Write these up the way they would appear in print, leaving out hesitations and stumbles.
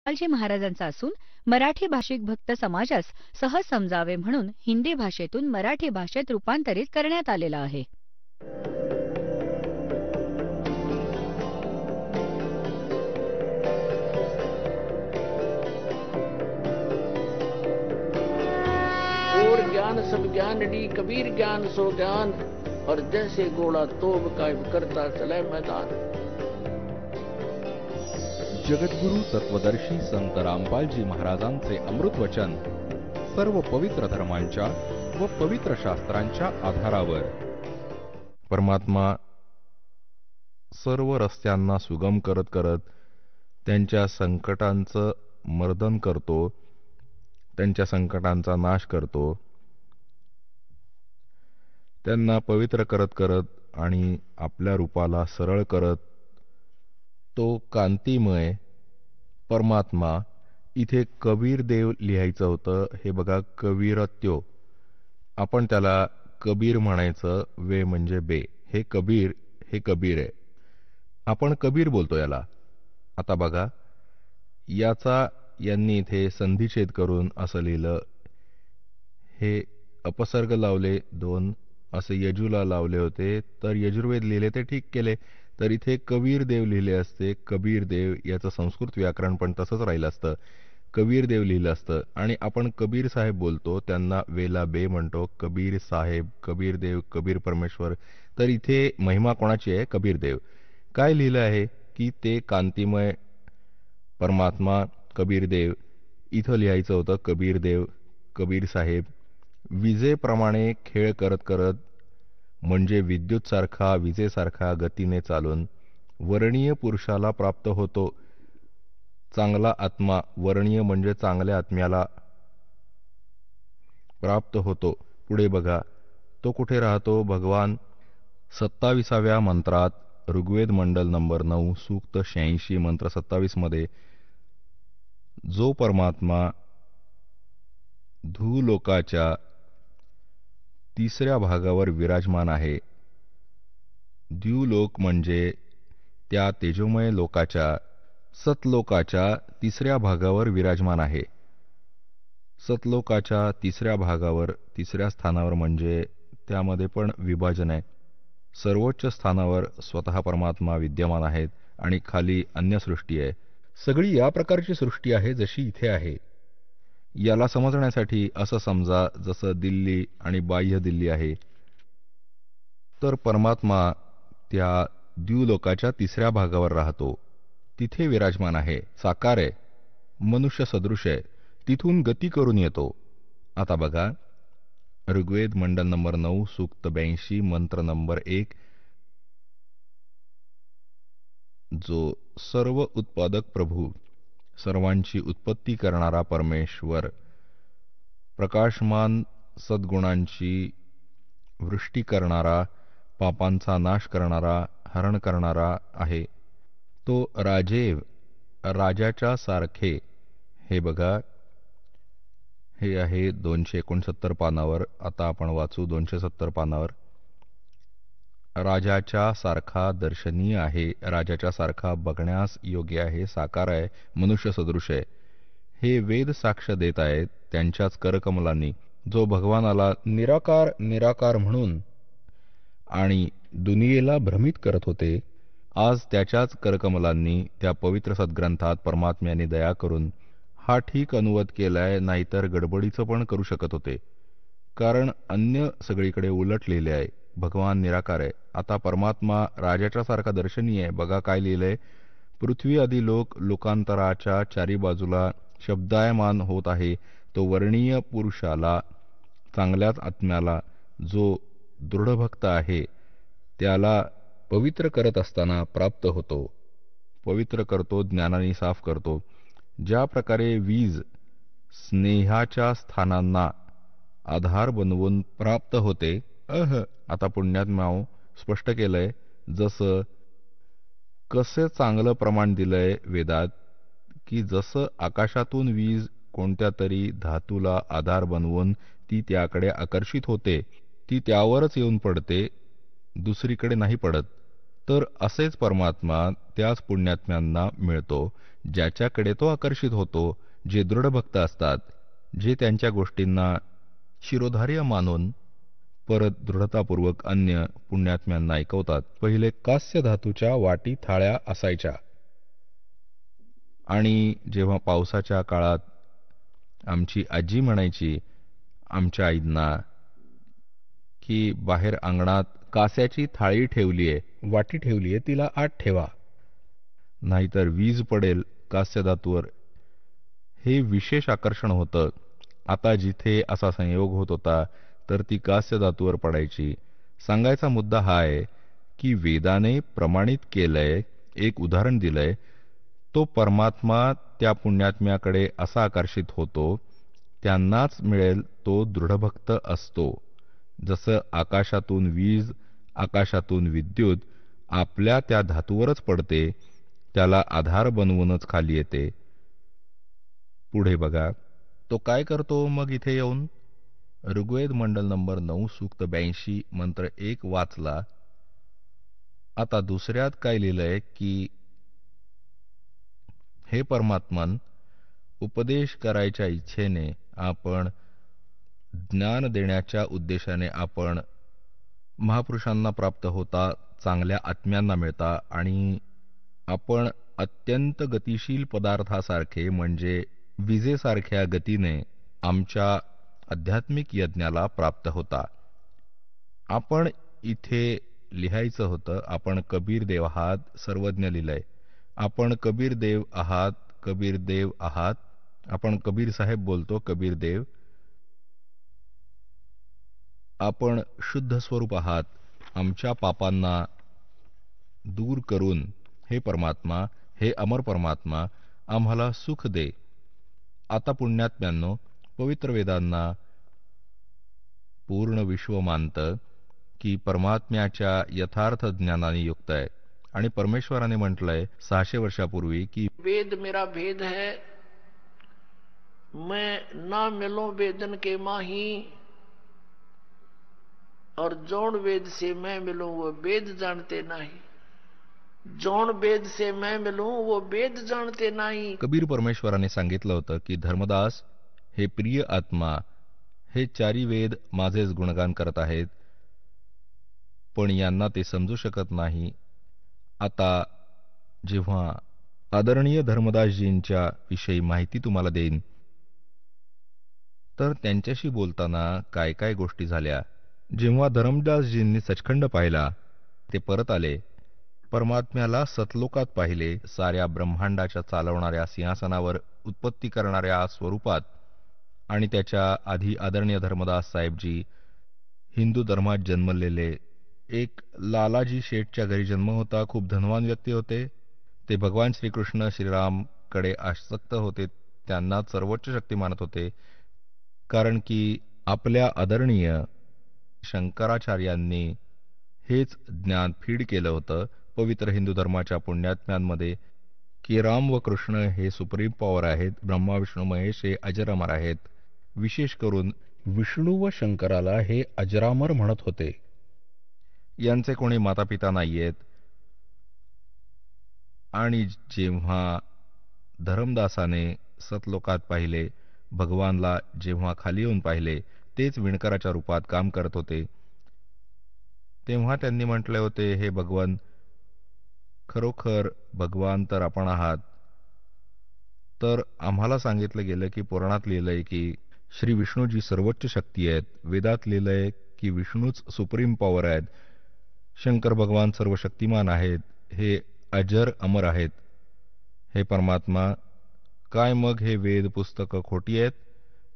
गोपालजी महाराजांचा असून मराठी भाषिक भक्त समाजास सहज समजावे म्हणून हिंदी भाषेतून मराठी भाषेत रूपांतरित करण्यात आलेला आहे. और ज्ञान सब ज्ञान डी कबीर ज्ञान सो ज्ञान और जैसे घोड़ा तोब कायम करता चले मैदान. जगद्गुरु तत्वदर्शी संत रामपालजी महाराजांचे अमृत वचन सर्व पवित्र धर्मांच्या व पवित्र शास्त्रांच्या आधारावर. परमात्मा सर्व रस्त्यांना सुगम करत करत त्यांच्या संकटांचं मर्दन करतो, त्यांच्या संकटांचा नाश करतो, त्यांना पवित्र करत करत आणि आपल्या रूपाला सरळ करत तो कांतिमय परमात्मा. इथे कबीर देव लिहायचं होतं. हे बघा, कबीरत्यो, आपण त्याला कबीर म्हणायचं. वे म्हणजे बे. हे कबीर आहे. आपण कबीर बोलतो याला. आता बघा, याचा यांनी इथे संधिछेद करून असं लिहिलं. हे अपसर्ग लावले 2, असे यजूला लावले होते, तर यजुर्वेद लिहिले ते ठीक केले. तर इथे कबीर देव लिहिले असते. कबीर देव याचं संस्कृत व्याकरण पण तसंच राहिलं असतं. कबीर देव लिहिलं असतं. आणि आपण कबीर साहेब बोलतो, त्यांना वेला बे म्हणतो. कबीर साहेब, कबीर देव, कबीर परमेश्वर. तर इथे महिमा कोणाची आहे? कबीर देव. काय लिहिलं आहे की ते कांतिमय परमात्मा कबीर देव. इथं लिहायचं होतं कबीर देव, कबीर साहेब. विजेप्रमाणे खेळ करत करत, म्हणजे विद्युतसारखा, विजेसारखा गतीने चालून वर्णीय पुरुषाला प्राप्त होतो. चांगला आत्मा, वर्णीय म्हणजे चांगल्या आत्म्याला प्राप्त होतो. पुढे बघा, तो कुठे राहतो? भगवान 27व्या मंत्रात ऋग्वेद मंडल नंबर 9 सूक्त 86 मंत्र 27 मध्ये जो परमात्मा धूलोकाच्या 3ऱ्या भागावर विराजमान आहे. द्यूलोक म्हणजे त्या तेजोमय लोकाच्या, सतलोकाच्या 3ऱ्या भागावर विराजमान आहे. सतलोकाच्या 3ऱ्या भागावर, 3ऱ्या स्थानावर म्हणजे त्यामध्ये पण विभाजन आहे. सर्वोच्च स्थानावर स्वतः परमात्मा विद्यमान आहेत आणि खाली अन्य सृष्टी आहे. सगळी या प्रकारची सृष्टी आहे जशी इथे आहे. याला समजण्यासाठी असं समजा जसं दिल्ली आणि बाह्य दिल्ली आहे, तर परमात्मा त्या द्यूलोकाच्या 3ऱ्या भागावर राहतो. तिथे विराजमान आहे, साकार आहे, मनुष्य सदृश आहे, तिथून गती करून येतो. आता बघा, ऋग्वेद मंडल नंबर 9 सूक्त 82 मंत्र नंबर 1. जो सर्व उत्पादक प्रभू, सर्वांची उत्पत्ती करणारा परमेश्वर, प्रकाशमान सद्गुणांची वृष्टी करणारा, पापांचा नाश करणारा, हरण करणारा आहे. तो राजेव, राजाच्या सारखे. हे बघा, हे आहे 269 पानावर. आता आपण वाचू 270 पानावर. राजाच्या सारखा दर्शनीय आहे, राजाच्या सारखा बघण्यास योग्य आहे, साकार आहे, मनुष्य सदृश आहे. हे वेद साक्ष देत आहेत त्यांच्याच करकमलांनी. जो भगवानाला निराकार निराकार म्हणून आणि दुनियेला भ्रमित करत होते, आज त्याच्याच करकमलांनी त्या पवित्र सद्ग्रंथात परमात्म्याने दया करून हा ठीक अनुवाद केलाय. नाहीतर गडबडीचं पण करू शकत होते, कारण अन्य सगळीकडे उलट लिहिले आहे. भगवान निराकार आहे. आता परमात्मा राजाच्या सारखा दर्शनीय आहे. बघा काय लिहिलंय. पृथ्वी आदी लोक लोकांतराच्या चारी बाजूला शब्दायमान होत आहे. तो वर्णीय पुरुषाला, चांगल्याच आत्म्याला, जो दृढभक्त आहे त्याला पवित्र करत असताना प्राप्त होतो. पवित्र करतो, ज्ञानाने साफ करतो. ज्या प्रकारे वीज स्नेहाच्या स्थानांना आधार बनवून प्राप्त होते. आता पुण्यात्म्याव स्पष्ट केलंय. जसं कसे चांगलं प्रमाण दिलंय वेदात, की जसं आकाशातून वीज कोणत्या तरी धातूला आधार बनवून ती त्याकडे आकर्षित होते, ती त्यावरच येऊन पडते, दुसरीकडे नाही पडत. तर असेच परमात्मा त्याच पुण्यात्म्यांना मिळतो ज्याच्याकडे तो आकर्षित होतो, जे दृढ भक्त असतात, जे त्यांच्या गोष्टींना शिरोधार्य मानून परत दृढतापूर्वक अन्य पुण्यात्म्यांना ऐकवतात. पहिले कास्य धातूच्या वाटी थाळ्या असायच्या आणि जेव्हा पावसाच्या काळात आमची आजी म्हणायची आमच्या आईंना की बाहेर अंगणात कास्याची थाळी ठेवलीये, वाटी ठेवलीये, तिला आत ठेवा, नाहीतर वीज पडेल कास्य धातूवर, हे विशेष आकर्षण होतं. आता जिथे असा संयोग होत होता तर ती कास्य धातूवर पडायची. सांगायचा मुद्दा हा आहे की वेदाने प्रमाणित केलंय, एक उदाहरण दिलंय, तो परमात्मा त्या पुण्यात्म्याकडे असा आकर्षित होतो, त्यांनाच मिळेल तो दृढभक्त असतो. जसं आकाशातून वीज, आकाशातून विद्युत आपल्या त्या धातूवरच पडते, त्याला आधार बनवूनच खाली येते. पुढे बघा तो काय करतो मग इथे येऊन. ऋग्वेद मंडल नंबर 9 सूक्त 82 मंत्र 1 वाचला. आता दुसऱ्यात काय लिहिलंय की हे परमात्मन, उपदेश करायच्या इच्छेने आपण, ज्ञान देण्याच्या उद्देशाने आपण महापुरुषांना प्राप्त होता, चांगल्या आत्म्यांना मिळता आणि आपण अत्यंत गतिशील पदार्थासारखे म्हणजे विजेसारख्या गतीने आमच्या आध्यात्मिक यज्ञाला प्राप्त होता. आपण इथे लिहायचं होतं आपण कबीर देव आहात, सर्वज्ञ लिहिलंय. आपण कबीर देव आहात, कबीर देव आहात. आपण कबीर साहेब बोलतो, कबीर देव. आपण शुद्ध स्वरूप आहात, आमच्या पापांना दूर करून हे परमात्मा, हे अमर परमात्मा आम्हाला सुख दे. आता पुण्यात्म्यांनो, पवित्र वेदांना पूर्ण विश्व मानतं की परमात्म्याच्या यथार्थ ज्ञानाने युक्त आहे आणि परमेश्वराने म्हटलंय 600 वर्षापूर्वी की वेद मेरा भेद है, मैं ना मिलो वेदन के माही, और जौन वेद से मैं मिलूं वो वेद जानते नहीं, जौन वेद से मैं मिलूं वो वेद जानते नहीं. कबीर परमेश्वराने सांगितलं होतं की धर्मदास, हे प्रिय आत्मा, हे चारी वेद माझेच गुणगान करत आहेत, पण यांना ते समजू शकत नाही. आता जेव्हा आदरणीय धर्मदासजींच्या विषयी माहिती तुम्हाला देईन तर त्यांच्याशी बोलताना काय काय गोष्टी झाल्या. जेव्हा धर्मदासजींनी सचखंड पाहिला, ते परत आले, परमात्म्याला सतलोकात पाहिले, साऱ्या ब्रह्मांडाच्या चालवणाऱ्या सिंहासनावर उत्पत्ती करणाऱ्या स्वरूपात. आणि त्याच्या आधी आदरणीय धर्मदास साहेबजी हिंदू धर्मात जन्मलेले, एक लालाजी शेठच्या घरी जन्म होता, खूप धनवान व्यक्ती होते. ते भगवान श्रीकृष्ण श्रीरामकडे आसक्त होते, त्यांना सर्वोच्च शक्ती मानत होते, कारण की आपल्या आदरणीय शंकराचार्यांनी हेच ज्ञान फीड केलं होतं पवित्र हिंदू धर्माच्या पुण्यात्म्यांमध्ये की राम व कृष्ण हे सुप्रीम पॉवर आहेत, ब्रह्मा विष्णू महेश हे अजरामर आहेत. विशेष करून विष्णू व शंकराला हे अजरामर म्हणत होते. यांचे कोणी मातापिता नाहीयेत. आणि जेव्हा धर्मदासाने सतलोकात पाहिले, भगवानला जेव्हा खाली येऊन पाहिले, तेच विणकराच्या रूपात काम करत होते, तेव्हा त्यांनी म्हटले होते, हे भगवान, खरोखर भगवान तर आपण आहात. तर आम्हाला सांगितलं गेलं की पुराणात लिहिलंय की श्री विष्णूजी सर्वोच्च शक्ती आहेत, वेदात लिहिलंय की विष्णूच सुप्रीम पॉवर आहेत, शंकर भगवान सर्व शक्तिमान आहेत, हे अजर अमर आहेत. हे परमात्मा, काय मग हे वेद पुस्तकं खोटी आहेत,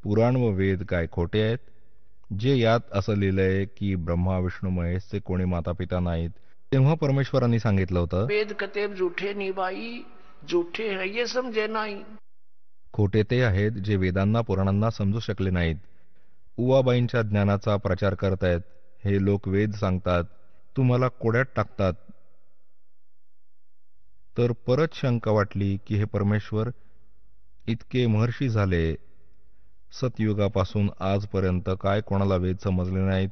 पुराण व वेद काय खोटे आहेत, जे यात असं लिहिलंय की ब्रह्मा विष्णू महेशचे कोणी मातापिता नाहीत. तेव्हा परमेश्वरांनी सांगितलं होतं, वेद कतेब झूठे निभाई, झूठे हैं ये समझे नाही. खोटे ते आहेत जे वेदांना पुराणांना समजू शकले नाहीत. उवाबाईंच्या ज्ञानाचा प्रचार करतायत, हे लोक वेद सांगतात, तुम्हाला कोड्यात टाकतात. तर परत शंका वाटली की हे परमेश्वर, इतके महर्षी झाले, सतयुगापासून आजपर्यंत काय कोणाला वेद समजले नाहीत.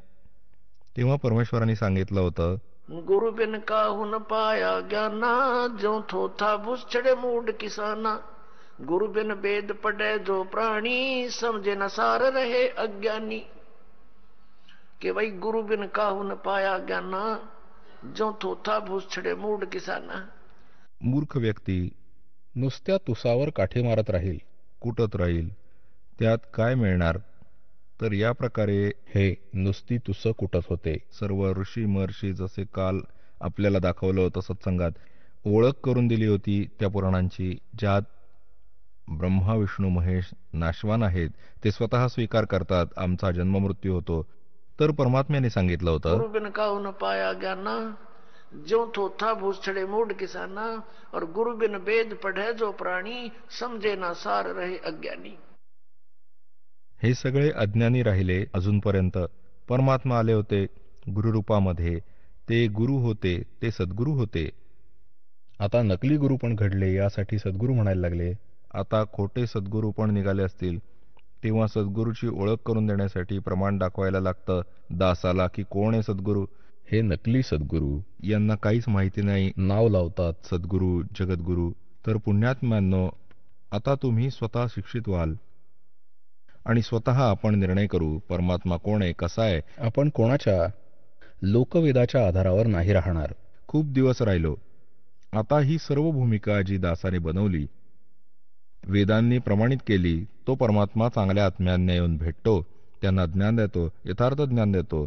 तेव्हा परमेश्वरांनी सांगितलं होतं, गुरु बिन काहू न पाया ज्ञाना, जो थो था भूस चढ़े मूड किसाना। गुरु बिन वेद पढ़े जो प्राणी, समझे न सार रहे अज्ञानी। कि भाई गुरु बिन काहू न पाया ज्ञाना, जो थो था भूस चढ़े मूड किसाना। मूर्ख व्यक्ती नुसत्या तुसावर काठी मारत राहील, कुटत राहील, त्यात काय मिळणार? तर या प्रकारे हे नुसती तुस कुटत होते. सर्व ऋषी महर्षी जसे काल आपल्याला दाखवलं होतं सत्संगात, ओळख करून दिली होती त्या पुराणांची, ज्यात ब्रह्मा विष्णू महेश नाशवान आहेत, ते स्वतः स्वीकार करतात आमचा जन्ममृत्यू होतो. तर परमात्म्याने सांगितलं होतं, गुरु बिन काहू न पाया ज्ञाना, जो थो था भूस चढ़े मूड किसाना। और गुरु बिन वेद पढ़े जो प्राणी, समझे ना सार रहे अज्ञानी। हे सगळे अज्ञानी राहिले अजूनपर्यंत. परमात्मा आले होते गुरुरूपामध्ये, ते गुरु होते, ते सद्गुरू होते. आता नकली गुरु पण घडले, यासाठी सद्गुरू म्हणायला लागले. आता खोटे सद्गुरू पण निघाले असतील, तेव्हा सद्गुरूची ओळख करून देण्यासाठी प्रमाण दाखवायला लागतं दासाला की कोण आहे सद्गुरू. हे नकली सद्गुरू, यांना काहीच माहिती नाही, नाव लावतात सद्गुरू, जगद्गुरू. तर पुण्यात्म्यांनो, आता तुम्ही स्वतः शिक्षित व्हाल आणि स्वतः आपण निर्णय करू परमात्मा कोण आहे, कसा आहे. आपण कोणाच्या लोकवेदाच्या आधारावर नाही राहणार. खूप दिवस राहिलो. आता ही सर्व भूमिका जी दासाने बनवली, वेदांनी प्रमाणित केली, तो परमात्मा चांगल्या आत्म्यांना येऊन भेटतो, त्यांना ज्ञान देतो, यथार्थ ज्ञान देतो.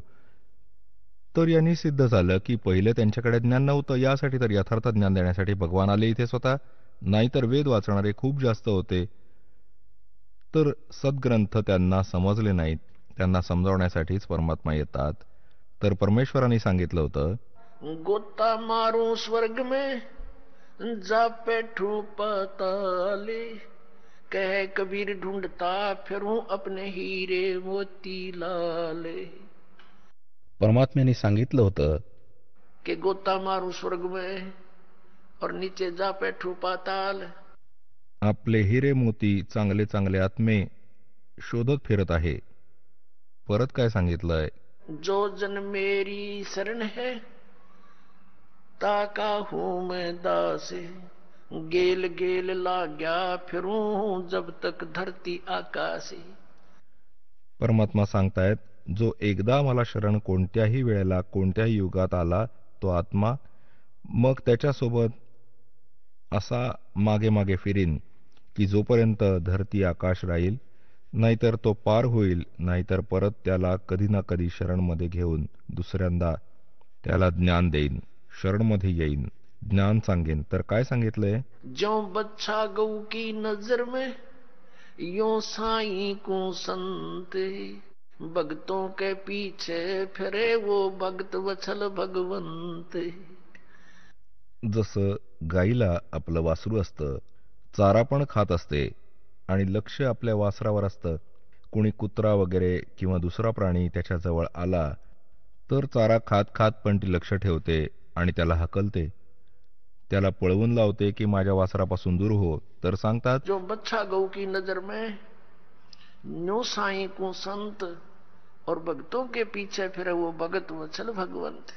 तर यांनी सिद्ध झालं की पहिले त्यांच्याकडे ज्ञान नव्हतं, यासाठी तर यथार्थ ज्ञान देण्यासाठी भगवान आले इथे स्वतः. नाहीतर वेद वाचणारे खूप जास्त होते, तर सद्ग्रंथ त्यांना समजले नाहीत, त्यांना समजावण्यासाठीच परमात्मा येतात. तर परमेश्वरांनी सांगितलं होतं, गोता मारू स्वर्ग में, जा बैठू पाताले। कह कबीर ढूंढता फिरूं अपने हीरे मोती लाले। परमात्म्याने सांगितलं होतं कि गोता मारू स्वर्ग में और नीचे जा बैठू पाताल। आपले हिरे मोती चांगले चांगले आत्मे शोधत फिरत आहे. परत काय सांगितलंय, जो जन मेरी शरण है, ताका हूं मैं दासे। गेल गेल लाग्या फिरूं, जब तक धरती आकाशे। परमात्मा सांगतायत, जो एकदा मला शरण कोणत्याही वेळेला कोणत्याही युगात आला, तो आत्मा मग त्याच्यासोबत असा मागे मागे फिरीन की जोपर्यंत धरती आकाश राहील, नाहीतर तो पार होईल, नाहीतर परत त्याला कधी ना कधी शरणमध्ये घेऊन दुसऱ्यांदा त्याला ज्ञान देईन, शरणमध्ये येईन, ज्ञान सांगेन. तर काय सांगितलंय, जो बच्चा गऊ की नजर में, यो साईं को संत। भक्तों के पीछे फिरे वो भक्त वत्सल भगवंत। जसं गाईला आपलं वासरू असतं, चारा पण खात असते आणि लक्ष आपल्या वासरावर असतं. कोणी कुत्रा वगैरे किंवा दुसरा प्राणी त्याच्याजवळ आला तर चारा खात खात पण ती लक्ष ठेवते आणि त्याला हकलते, त्याला पळवून लावते की माझ्या वासरापासून दूर हो. तर सांगतात, जो बच्चा गऊ की नजर में, न्यू साईं को संत। और भक्तों के पीछे फिरे वो भगत वत्सल भगवंत।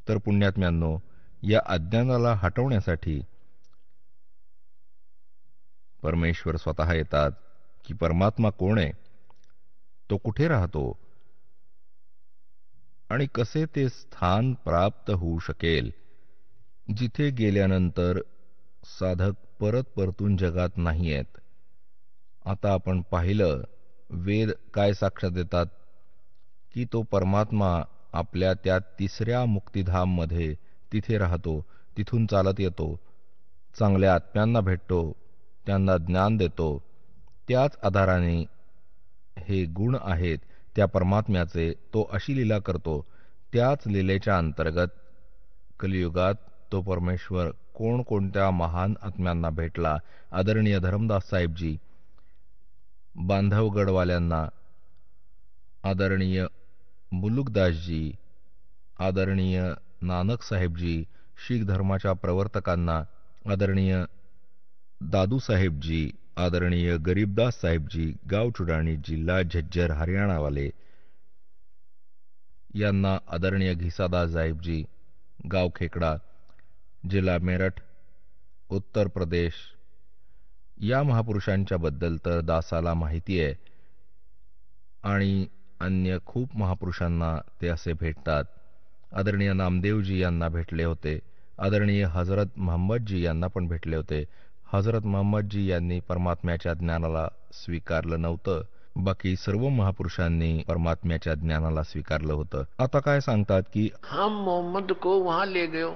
तर पुण्यात्म्यांनो, या अज्ञानाला हटवण्यासाठी परमेश्वर स्वतः येतात की परमात्मा कोण आहे, तो कुठे राहतो आणि कसे ते स्थान प्राप्त होऊ शकेल जिथे गेल्यानंतर साधक परत परतून जगात नाही आहेत. आता आपण पाहिलं वेद काय साक्ष देतात की तो परमात्मा आपल्या त्या तिसऱ्या मुक्तिधाम मध्ये तिथे राहतो, तिथून चालत येतो, चांगल्या आत्म्यांना भेटतो, त्यांना ज्ञान देतो. त्याच आधाराने हे गुण आहेत त्या परमात्म्याचे, तो अशी लीला करतो. त्याच लीलेच्या अंतर्गत कलियुगात तो परमेश्वर कोणकोणत्या महान आत्म्यांना भेटला. आदरणीय धर्मदास साहेबजी, बांधवगडवाल्यांना, आदरणीय मुलुकदासजी, आदरणीय नानक साहेबजी, शीख धर्माच्या प्रवर्तकांना, आदरणीय दादू साहेबजी, आदरणीय गरीबदास साहेबजी, गाव चुडाणी, जिल्हा झज्जर, हरियाणावाले, यांना आदरणीय घिसादास साहेबजी, गाव खेकडा, जिल्हा मेरठ, उत्तर प्रदेश या महापुरुषांच्या बद्दल तर दासाला माहिती आहे आणि अन्य खूप महापुरुषांना ते असे भेटतात. आदरणीय नामदेवजी यांना भेटले होते, आदरणीय हजरत मोहम्मदजी यांना पण भेटले होते. हजरत मोहम्मदजी यांनी परमात्म्याच्या ज्ञानाला स्वीकारलं नव्हतं, बाकी सर्व महापुरुषांनी परमात्म्याच्या ज्ञानाला स्वीकारलं होतं. आता काय सांगतात की हम मोहम्मद को वहां ले गयो,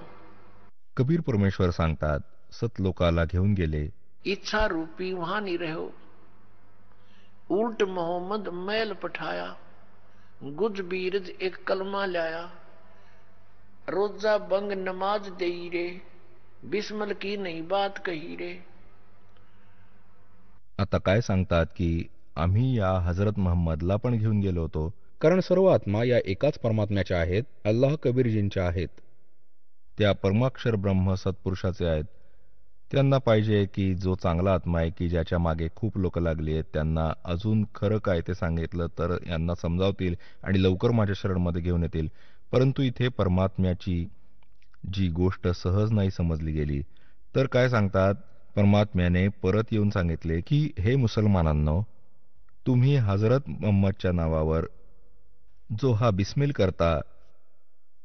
कबीर परमेश्वर सांगतात सतलोकाला घेऊन गेले. इच्छा रूपी वहां नहीं रहो, उल्ट मोहम्मद मैल पठाया, गुज बीरज एक कलमा लाया, रोजा बंग नमाज देई रे, बिस्मल की नई बात कही रे. आता काय सांगतात की आम्ही या हजरत मोहम्मदला पण घेऊन गेलो होतो, कारण सर्व आत्मा या एकाच परमात्म्याच्या आहेत, अल्लाह कबीरजींच्या आहेत. त्या परमाक्षर ब्रह्म सत्पुरुषाचे आहेत. त्यांना पाहिजे की जो चांगला आत्मा आहे की ज्याच्या मागे खूप लोक लागली आहेत त्यांना अजून खरं काय ते सांगितलं तर यांना समजावतील आणि लवकर माझ्या शरणमध्ये घेऊन येतील. परंतु इथे परमात्म्याची जी गोष्ट सहज नाही समजली गेली तर काय सांगतात, परमात्म्याने परत येऊन सांगितले की हे मुसलमानांनो, तुम्ही हजरत मोहम्मदच्या नावावर जो हा बिस्मिल करता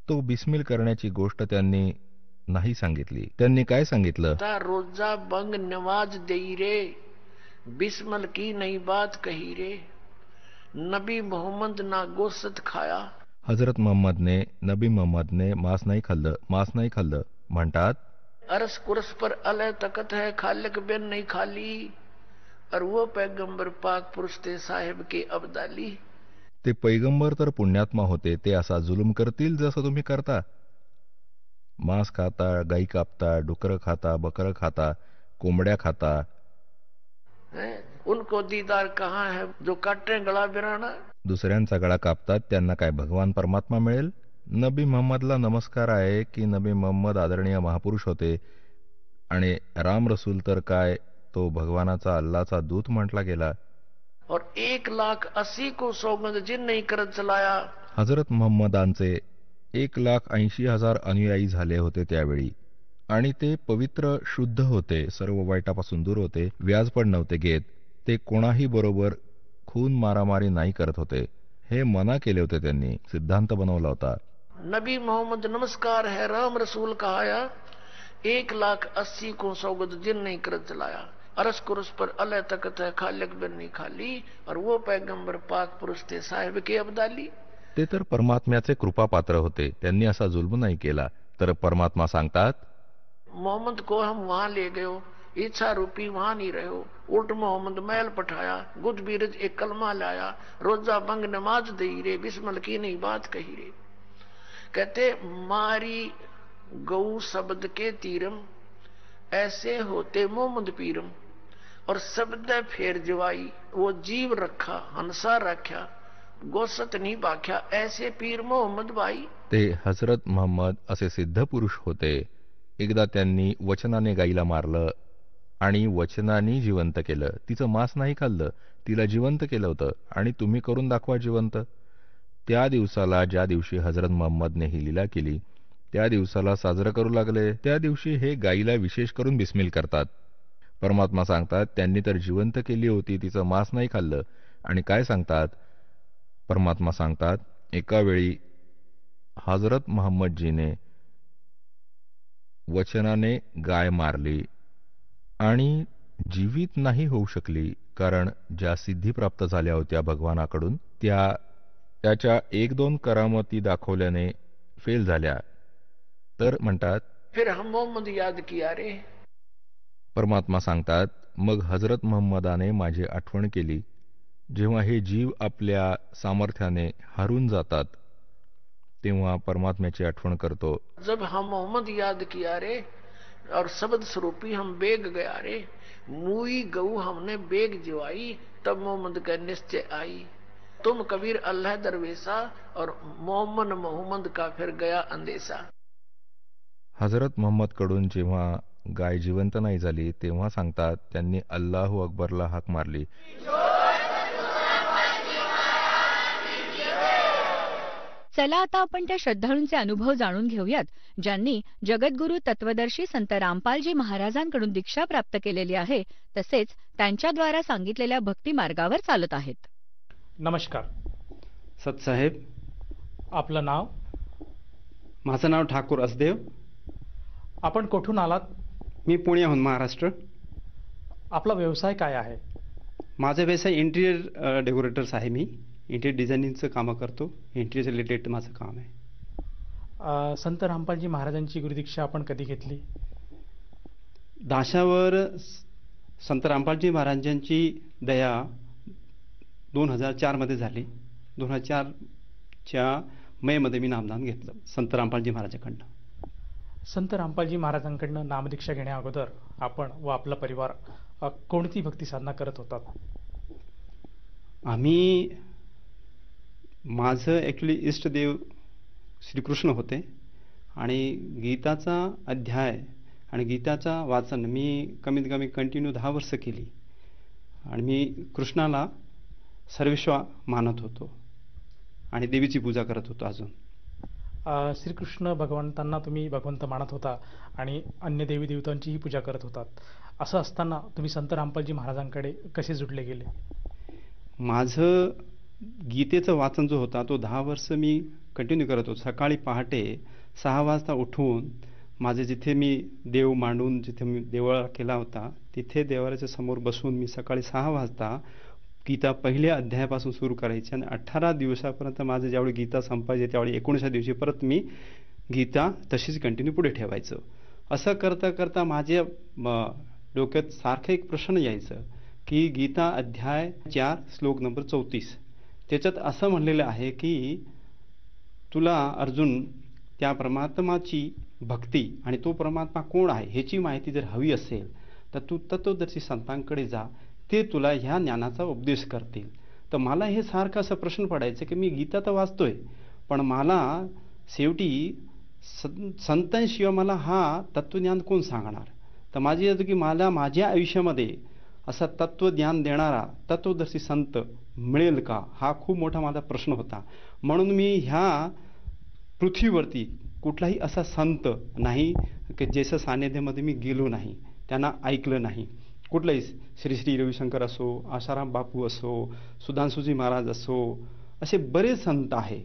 तो बिस्मिल करण्याची गोष्ट त्यांनी नाही सांगितली. त्यांनी काय सांगितलं, रोजा बंग नमाज देई रे, बिस्मल की नई बात कही रे, नबी मोहम्मद ना गोश्त खाया. हजरत नबी मोहम्मदने मांस नाही खाल्लं म्हणतात. अरस कुरस पर अलह तकत है, खालिक बिन नहीं खाली, और वो पैगंबर पाक पुरुष थे साहेब के अब्दाली. ते पैगंबर तर पुण्यात्मा होते, ते असा जुलूम करतील जसं तुम्ही करता. मांस खाता, गाई कापता, डुकर खाता, बकर खाता, कोंबड्या खाता. उनको दीदार कहाँ है जो काटे गळा बिराना. दुसऱ्यांचा गळा कापतात, त्यांना काय भगवान परमात्मा मिळेल. नबी मोहम्मदला नमस्कार आहे की नबी मोहम्मद आदरणीय महापुरुष होते आणि राम रसूल तर काय तो भगवानाचा अल्लाचा दूत म्हटला गेला. और 1,80,000 को सौगंध जिन नहीं करत चलाया. हजरत मोहम्मदांचे 1,80,000 अनुयायी झाले होते त्यावेळी आणि ते पवित्र शुद्ध होते, सर्व वाईटापासून दूर होते, व्याज पण नव्हते घेत. ते कोणाही बरोबर खून मारामारी नाही करत होते. हे मना केले होते, त्यांनी सिद्धांत बनवला होता. नबी मोहम्मद नमस्कार है राम रसूल कहाया, 1,80,000 को सौगंध जिन नहीं करत चलाया, अरस कुरस पर अलह तकत है, खालिक बिन नहीं खाली, और वो पैगंबर पाक पुरुष थे साहेब के अब्दाली. ते तर परमात्म्याचे कृपापात्र होते, त्यांनी असा जुल्म नाही केला. तर परमात्मा सांगतात, मोहम्मद को हम वहां ले गयो, इच्छा रूपी वहां नहीं रहो, उल्ट मोहम्मद मैल पठाया, गुज बीरज एक कलमा लाया, रोजा बंग नमाज दई रे, बिस्मल की नहीं बात कही रे. कहते मारी गौ शब्द के तीरम, ऐसे होते मोहम्मद पीरम, और शब्द फेर जवाई, वो जीव रखा हंसा रख्या, गोसत नहीं बाख्या, ऐसे पीर मोहम्मद भाई. ते हजरत मोहम्मद असे सिद्ध पुरुष होते. एकदा त्यांनी वचनाने गाईला मारलं आणि वचनाने जिवंत केलं. तिचं मांस नाही खाल्लं, तिला जिवंत केलं होतं आणि तुम्ही करून दाखवा जिवंत. त्या दिवसाला, ज्या दिवशी हजरत मोहम्मदने ही लीला केली, त्या दिवसाला साजरं करू लागले. त्या दिवशी हे गाईला विशेष करून बिस्मिल करतात. परमात्मा सांगतात त्यांनी तर जिवंत केली होती, तिचं मांस नाही खाल्लं. आणि काय सांगतात, परमात्मा सांगतात एका वेळी हजरत मोहम्मदजीने वचनाने गाय मारली आणि जीवित नाही होऊ शकली, कारण ज्या सिद्धी प्राप्त झाल्या होत्या भगवानाकडून त्याच्या 1-2 करामती दाखवल्याने फेल झाल्या. तर म्हणतात फिर हम मोहम्मद याद किया रे. परमात्मा सांगतात मग हजरत मोहम्मदाने माझी आठवण केली. जेव्हा हे जीव आपल्या सामर्थ्याने हारून जातात तेव्हा परमात्म्याची आठवण करतो. जब हम मोहम्मद याद किया रे और शब्द स्वरूपी हम बेग गया रे, मुई गऊ हमने बेग जिवाई, तब मोहम्मद का निश्चय आई. तुम कबीर अल्लाह दरवेशा और मोहम्मद का फिर गया अंदेशा. हजरत मोहम्मद कडून जेव्हा गाय जिवंत नाही झाली तेव्हा सांगतात त्यांनी अल्लाहू अकबरला हाक मारली. चला आता आपण त्या श्रद्धाळूंचे अनुभव जाणून घेऊयात, ज्यांनी जगद्गुरू तत्वदर्शी संत रामपालजी महाराजांकडून दीक्षा प्राप्त केलेली आहे, तसेच त्यांच्याद्वारा सांगितलेल्या भक्ती मार्गावर चालत आहेत. नमस्कार. सतसाहेब, आपलं नाव? माझं नाव ठाकूर असदेव. आपण कुठून आलात? मी पुण्याहून, महाराष्ट्र. आपला व्यवसाय काय आहे? माझा व्यवसाय इंटिरियर डेकोरेटर्स आहे. मी इंटिरियर डिझायनिंगचं कामं करतो. इंटिरियर रिलेटेड माझं काम आहे. संत रामपालजी महाराजांची गुरुदीक्षा आपण कधी घेतली? दाशावर संत रामपालजी महाराजांची दया 2004 मध्ये झाली. 2004च्या मेमध्ये मी नामदान घेतलं संत रामपालजी महाराजांकडनं. संत रामपालजी महाराजांकडनं नामदीक्षा घेण्या अगोदर आपण व आपला परिवार कोणती भक्ती साधना करत होतात? आम्ही, माझं ॲक्च्युली इष्टदेव श्रीकृष्ण होते आणि गीताचा अध्याय आणि गीताचा वाचन मी कमीत कमी कंटिन्यू 10 वर्ष केली आणि मी कृष्णाला सर्वेश्वर मानत होतो आणि देवीची पूजा करत होतो. अजून श्रीकृष्ण भगवंतांना तुम्ही भगवंत मानत होता आणि अन्य देवी देवतांचीही पूजा करत होतात. असं असताना तुम्ही संत रामपालजी महाराजांकडे कसे जुडले गेले? माझं गीतेचं वाचन जो होता तो 10 वर्ष मी कंटिन्यू करत होतो. सकाळी पहाटे 6 वाजता उठून माझे जिथे मी देव मांडून जिथे मी देवळा केला होता तिथे देवाच्या समोर बसून मी सकाळी 6 वाजता गीता पहिल्या अध्यायापासून सुरू करायची आणि 18 दिवसापर्यंत माझं ज्यावेळी गीता संपायचे त्यावेळी 19व्या दिवशी परत मी गीता तशीच कंटिन्यू पुढे ठेवायचं. असं करता करता माझ्या डोक्यात सारखं एक प्रश्न यायचं की गीता अध्याय 4 श्लोक नंबर 34 त्याच्यात असं म्हणलेलं आहे की तुला अर्जुन त्या परमात्माची भक्ती आणि तो परमात्मा कोण आहे ह्याची माहिती जर हवी असेल तर तू तत्वदर्शी संतांकडे जा, ते तुला ह्या ज्ञानाचा उपदेश करतील. तर मला हे सारखं असं प्रश्न पडायचं की मी गीता तर वाचतोय पण मला शेवटी संतांशिवाय मला हा तत्वज्ञान कोण सांगणार. तर माझी येतं की मला माझ्या आयुष्यामध्ये असा तत्वज्ञान देणारा तत्वदर्शी संत मिळेल का, हा खूप मोठा माझा प्रश्न होता. म्हणून मी ह्या पृथ्वीवरती कुठलाही असा संत नाही की ज्याच्या सान्निध्यामध्ये मी गेलो नाही, त्यांना ऐकलं नाही. कुठलंही श्री श्री रविशंकर असो, आशाराम बापू असो, सुधांशुजी महाराज असो, असे बरेच संत आहे.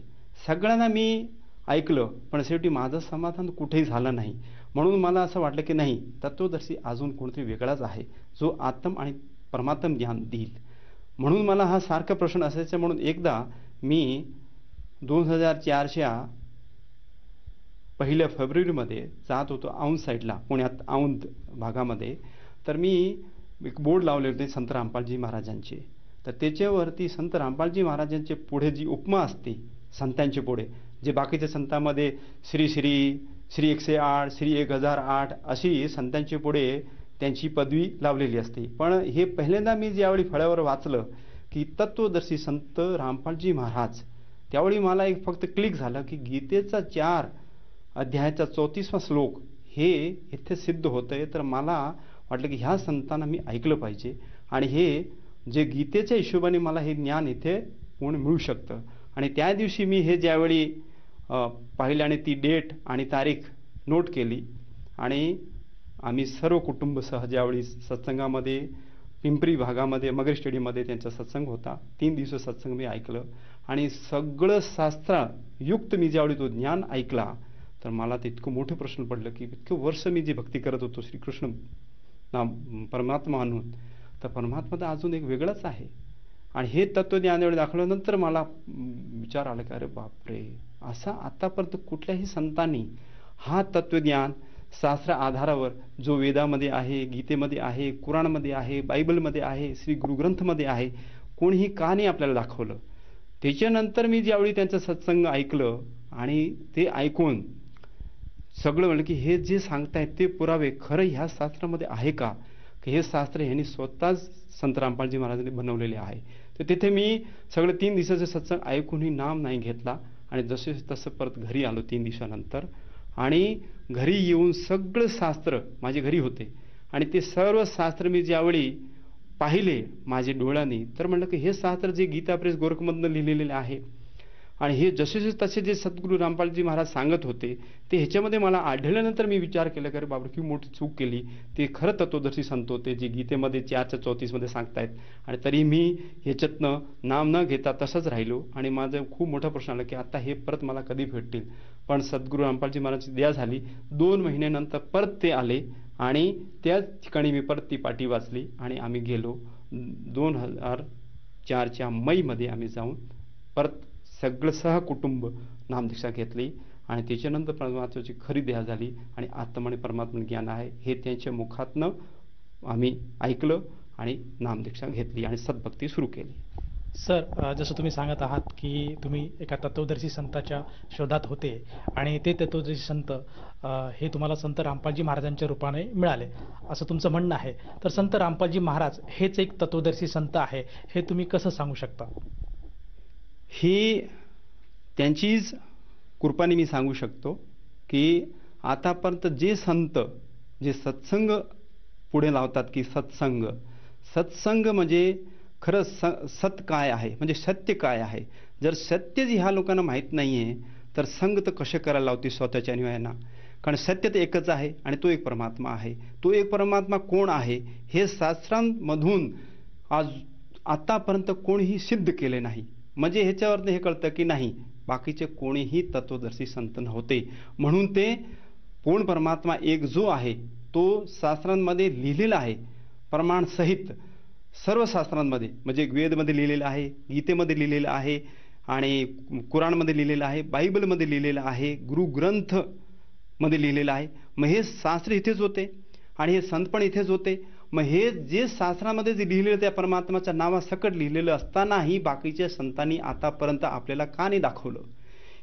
सगळ्यांना मी ऐकलं पण शेवटी माझं समाधान कुठेही झालं नाही. म्हणून मला असं वाटलं की नाही, तत्वदर्शी अजून कोणतरी वेगळाच आहे जो आत्म आणि परमात्म ज्ञान देईल. म्हणून मला हा सारखा प्रश्न असायचा. म्हणून एकदा मी 2004च्या 1 फेब्रुवारीमध्ये जात होतो औंध साईडला, पुण्यात औंध भागामध्ये. तर मी एक बोर्ड लावले होते संत रामपालजी महाराजांचे. तर त्याच्यावरती संत रामपालजी महाराजांचे पुढे जी उपमा असते संतांचे पुढे, जे बाकीच्या संतांमध्ये श्री श्री, श्री 108, श्री 1008 अशी संतांचे पुढे त्यांची पदवी लावलेली असते. पण हे पहिल्यांदा मी ज्यावेळी फळ्यावर वाचलं की तत्वदर्शी संत रामपालजी महाराज, त्यावेळी मला एक फक्त क्लिक झालं की गीतेचा 4 अध्यायाचा 34वा श्लोक हे इथे सिद्ध होतंय. तर मला वाटलं की ह्या संतांना मी ऐकलं पाहिजे आणि हे जे गीतेच्या हिशोबाने मला हे ज्ञान इथे पूर्ण मिळू शकतं. आणि त्या दिवशी मी हे ज्यावेळी पाहिलं आणि ती डेट आणि तारीख नोट केली आणि आम्ही सर्व कुटुंबसह ज्यावेळी सत्संगामध्ये पिंपरी भागामध्ये मगर स्टेडियममध्ये त्यांचा सत्संग होता, 3 दिवस सत्संग मी ऐकलं आणि सगळं शास्त्रयुक्त मी ज्यावेळी तो ज्ञान ऐकला तर मला ते इतकं मोठं प्रश्न पडलं की इतकं वर्ष मी जी भक्ती करत होतो श्रीकृष्ण परमात्मा म्हणून, तर परमात्मा तर अजून एक वेगळंच आहे. आणि हे तत्वज्ञान एवढे दाखवल्यानंतर मला विचार आला की अरे बापरे, असा आतापर्यंत कुठल्याही संतांनी हा तत्वज्ञान शास्त्र आधारावर जो वेदामध्ये आहे, गीतेमध्ये आहे, कुराणमध्ये आहे, बायबलमध्ये आहे, श्री गुरुग्रंथमध्ये आहे, कोणीही का नाही आपल्याला दाखवलं. त्याच्यानंतर मी ज्यावेळी त्यांचं सत्संग ऐकलं आणि ते ऐकून सगळं म्हणलं की हे जे सांगतायत ते पुरावे खरं ह्या शास्त्रामध्ये आहे का, की हे शास्त्र ह्यांनी स्वतःच संत रामपालजी महाराजांनी बनवलेले आहे. तर तिथे मी सगळं 3 दिवसाचं सत्संग ऐकूनही नाम नाही घेतला आणि जसे तसं परत घरी आलो 3 दिवसानंतर. आणि घरी येऊन सगळं शास्त्र माझे घरी होते आणि ते सर्व शास्त्र मी ज्यावेळी पाहिले माझ्या डोळ्यांनी तर म्हणलं की हे शास्त्र जे गीता प्रेस गोरखमधनं लिहिलेले आहे आणि हे जसे तसे जे सद्गुरू रामपालजी महाराज सांगत होते ते ह्याच्यामध्ये मला आढळल्यानंतर मी विचार केला की अरे बाबा की मोठी चूक केली. ते खरं तत्वदर्शी संत होते जे गीतेमध्ये 4:34 सांगतायत. आणि तरी मी ह्याच्यातनं नाम न घेता तसंच राहिलो. आणि माझा खूप मोठा प्रश्न आला की आता हे परत मला कधी भेटतील. पण सद्गुरू रामपालजी महाराजची दया झाली. 2 महिन्यानंतर परत ते आले आणि त्याच ठिकाणी मी परत ती पाटी वाचली आणि आम्ही गेलो. 2004च्या मैमध्ये आम्ही जाऊन परत सगळं सहकुटुंब नामदीक्षा घेतली. आणि त्याच्यानंतर परमात्म्याची खरी दया झाली आणि आत्मा आणि परमात्मा ज्ञान आहे हे त्यांच्या मुखातनं आम्ही ऐकलं आणि नामदीक्षा घेतली आणि सद्भक्ती सुरू केली. सर, जसं तुम्ही सांगत आहात की तुम्ही एका तत्वदर्शी संताच्या शोधात होते आणि ते तत्वदर्शी संत हे तुम्हाला संत रामपालजी महाराजांच्या रूपाने मिळाले असं तुमचं म्हणणं आहे. तर संत रामपालजी महाराज हेच एक तत्वदर्शी संत आहे हे तुम्ही कसं सांगू शकता? ही त्यांचीच कृपाने मी सांगू शकतो की आतापर्यंत जे संत जे सत्संग पुढे लावतात की सत्संग म्हणजे खरं सत काय आहे म्हणजे सत्य काय आहे. जर सत्य जे ह्या लोकांना माहीत नाही आहे तर संग तर कसे करायला लावते स्वतःच्या अन्वयाना. कारण सत्य तर एकच आहे आणि तो एक परमात्मा आहे. तो एक परमात्मा कोण आहे हे शास्त्रांमधून आतापर्यंत कोणीही सिद्ध केले नाही. म्हणजे ह्याच्यावरनं हे कळतं की नाही बाकीचे कोणीही तत्वदर्शी संत नव्हते. म्हणून ते पूर्ण परमात्मा एक जो आहे तो शास्त्रांमध्ये लिहिलेला आहे प्रमाणसहित. सर्व शास्त्रांमध्ये म्हणजे वेदमध्ये लिहिलेलं आहे, गीतेमध्ये लिहिलेलं आहे आणि कुराणमध्ये लिहिलेलं आहे, बायबलमध्ये लिहिलेलं आहे, गुरुग्रंथमध्ये लिहिलेलं आहे. मग हे शास्त्र इथेच होते आणि हे संत पण इथेच होते. मग हे जे शास्त्रामध्ये जे लिहिलेलं त्या परमात्माच्या नावासकट लिहिलेलं असतानाही बाकीच्या संतांनी आतापर्यंत आपल्याला का नाही दाखवलं.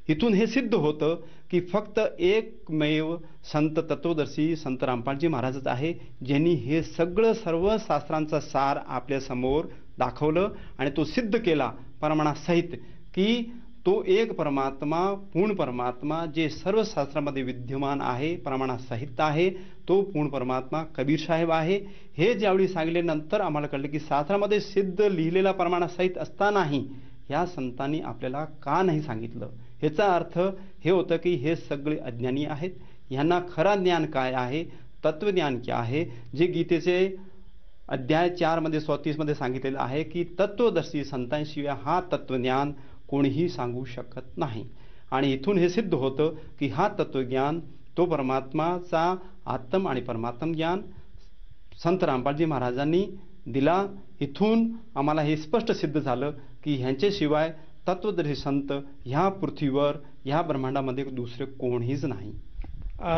इथून हे सिद्ध होतं की फक्त एकमेव संत तत्वदर्शी संत रामपालजी महाराजच आहे ज्यांनी हे सगळं सर्व शास्त्रांचा सार आपल्यासमोर दाखवलं आणि तो सिद्ध केला प्रमाणासहित की तो एक परमात्मा पूर्ण परमात्मा जे सर्व शास्त्रामध्ये विद्यमान आहे प्रमाणासहित आहे तो पूर्ण परमात्मा कबीर साहेब आहे. हे ज्यावेळी सांगितल्यानंतर आम्हाला कळलं की शास्त्रामध्ये सिद्ध लिहिलेला प्रमाणासहित असतानाही ह्या संतांनी आपल्याला का नाही सांगितलं. ह्याचा अर्थ हे होतं की हे सगळे अज्ञानी आहेत. ह्यांना खरा ज्ञान काय आहे तत्वज्ञान काय आहे जे गीतेचे अध्याय 4:34 सांगितलेलं आहे की तत्वदर्शी संतांशिवाय हा तत्वज्ञान कोणीही सांगू शकत नाही. आणि इथून हे सिद्ध होतं की हा तत्वज्ञान तो परमात्माचा आत्म आणि परमात्म ज्ञान संत रामपालजी महाराजांनी दिला. इथून आम्हाला हे स्पष्ट सिद्ध झालं की ह्यांच्याशिवाय तत्वदर्शी संत ह्या पृथ्वीवर ह्या ब्रह्मांडामध्ये दुसरे कोणीच नाही.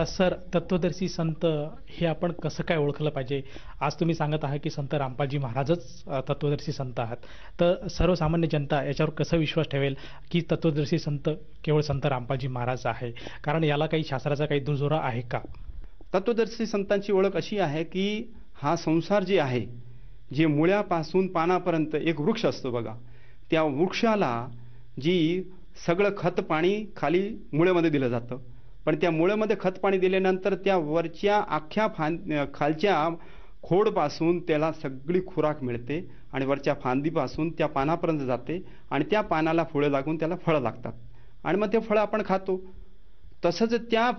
सर, तत्वदर्शी संत हे आपण कसं काय ओळखलं पाहिजे? आज तुम्ही सांगत आहात की संत रामपालजी महाराजच तत्वदर्शी संत आहात. तर सर्वसामान्य जनता याच्यावर कसा विश्वास ठेवेल की तत्वदर्शी संत केवळ संत रामपालजी महाराज आहे? कारण याला काही शास्त्राचा काही दुजोरा आहे का? तत्वदर्शी संतांची ओळख अशी आहे की हा संसार जे आहे जे मुळ्यापासून पानापर्यंत एक वृक्ष असतो बघा. त्या वृक्षाला जी सगळं खत पाणी खाली मुळ्यामध्ये दिलं जातं. पण त्या मुळ्यामध्ये खत पाणी दिल्यानंतर त्या वरच्या अख्ख्या खालच्या खोडपासून त्याला सगळी खुराक मिळते आणि वरच्या फांदीपासून त्या पानापर्यंत जाते आणि त्या पानाला फुलं लागून त्याला फळं लागतात आणि मग ते फळं आपण खातो. तसंच त्या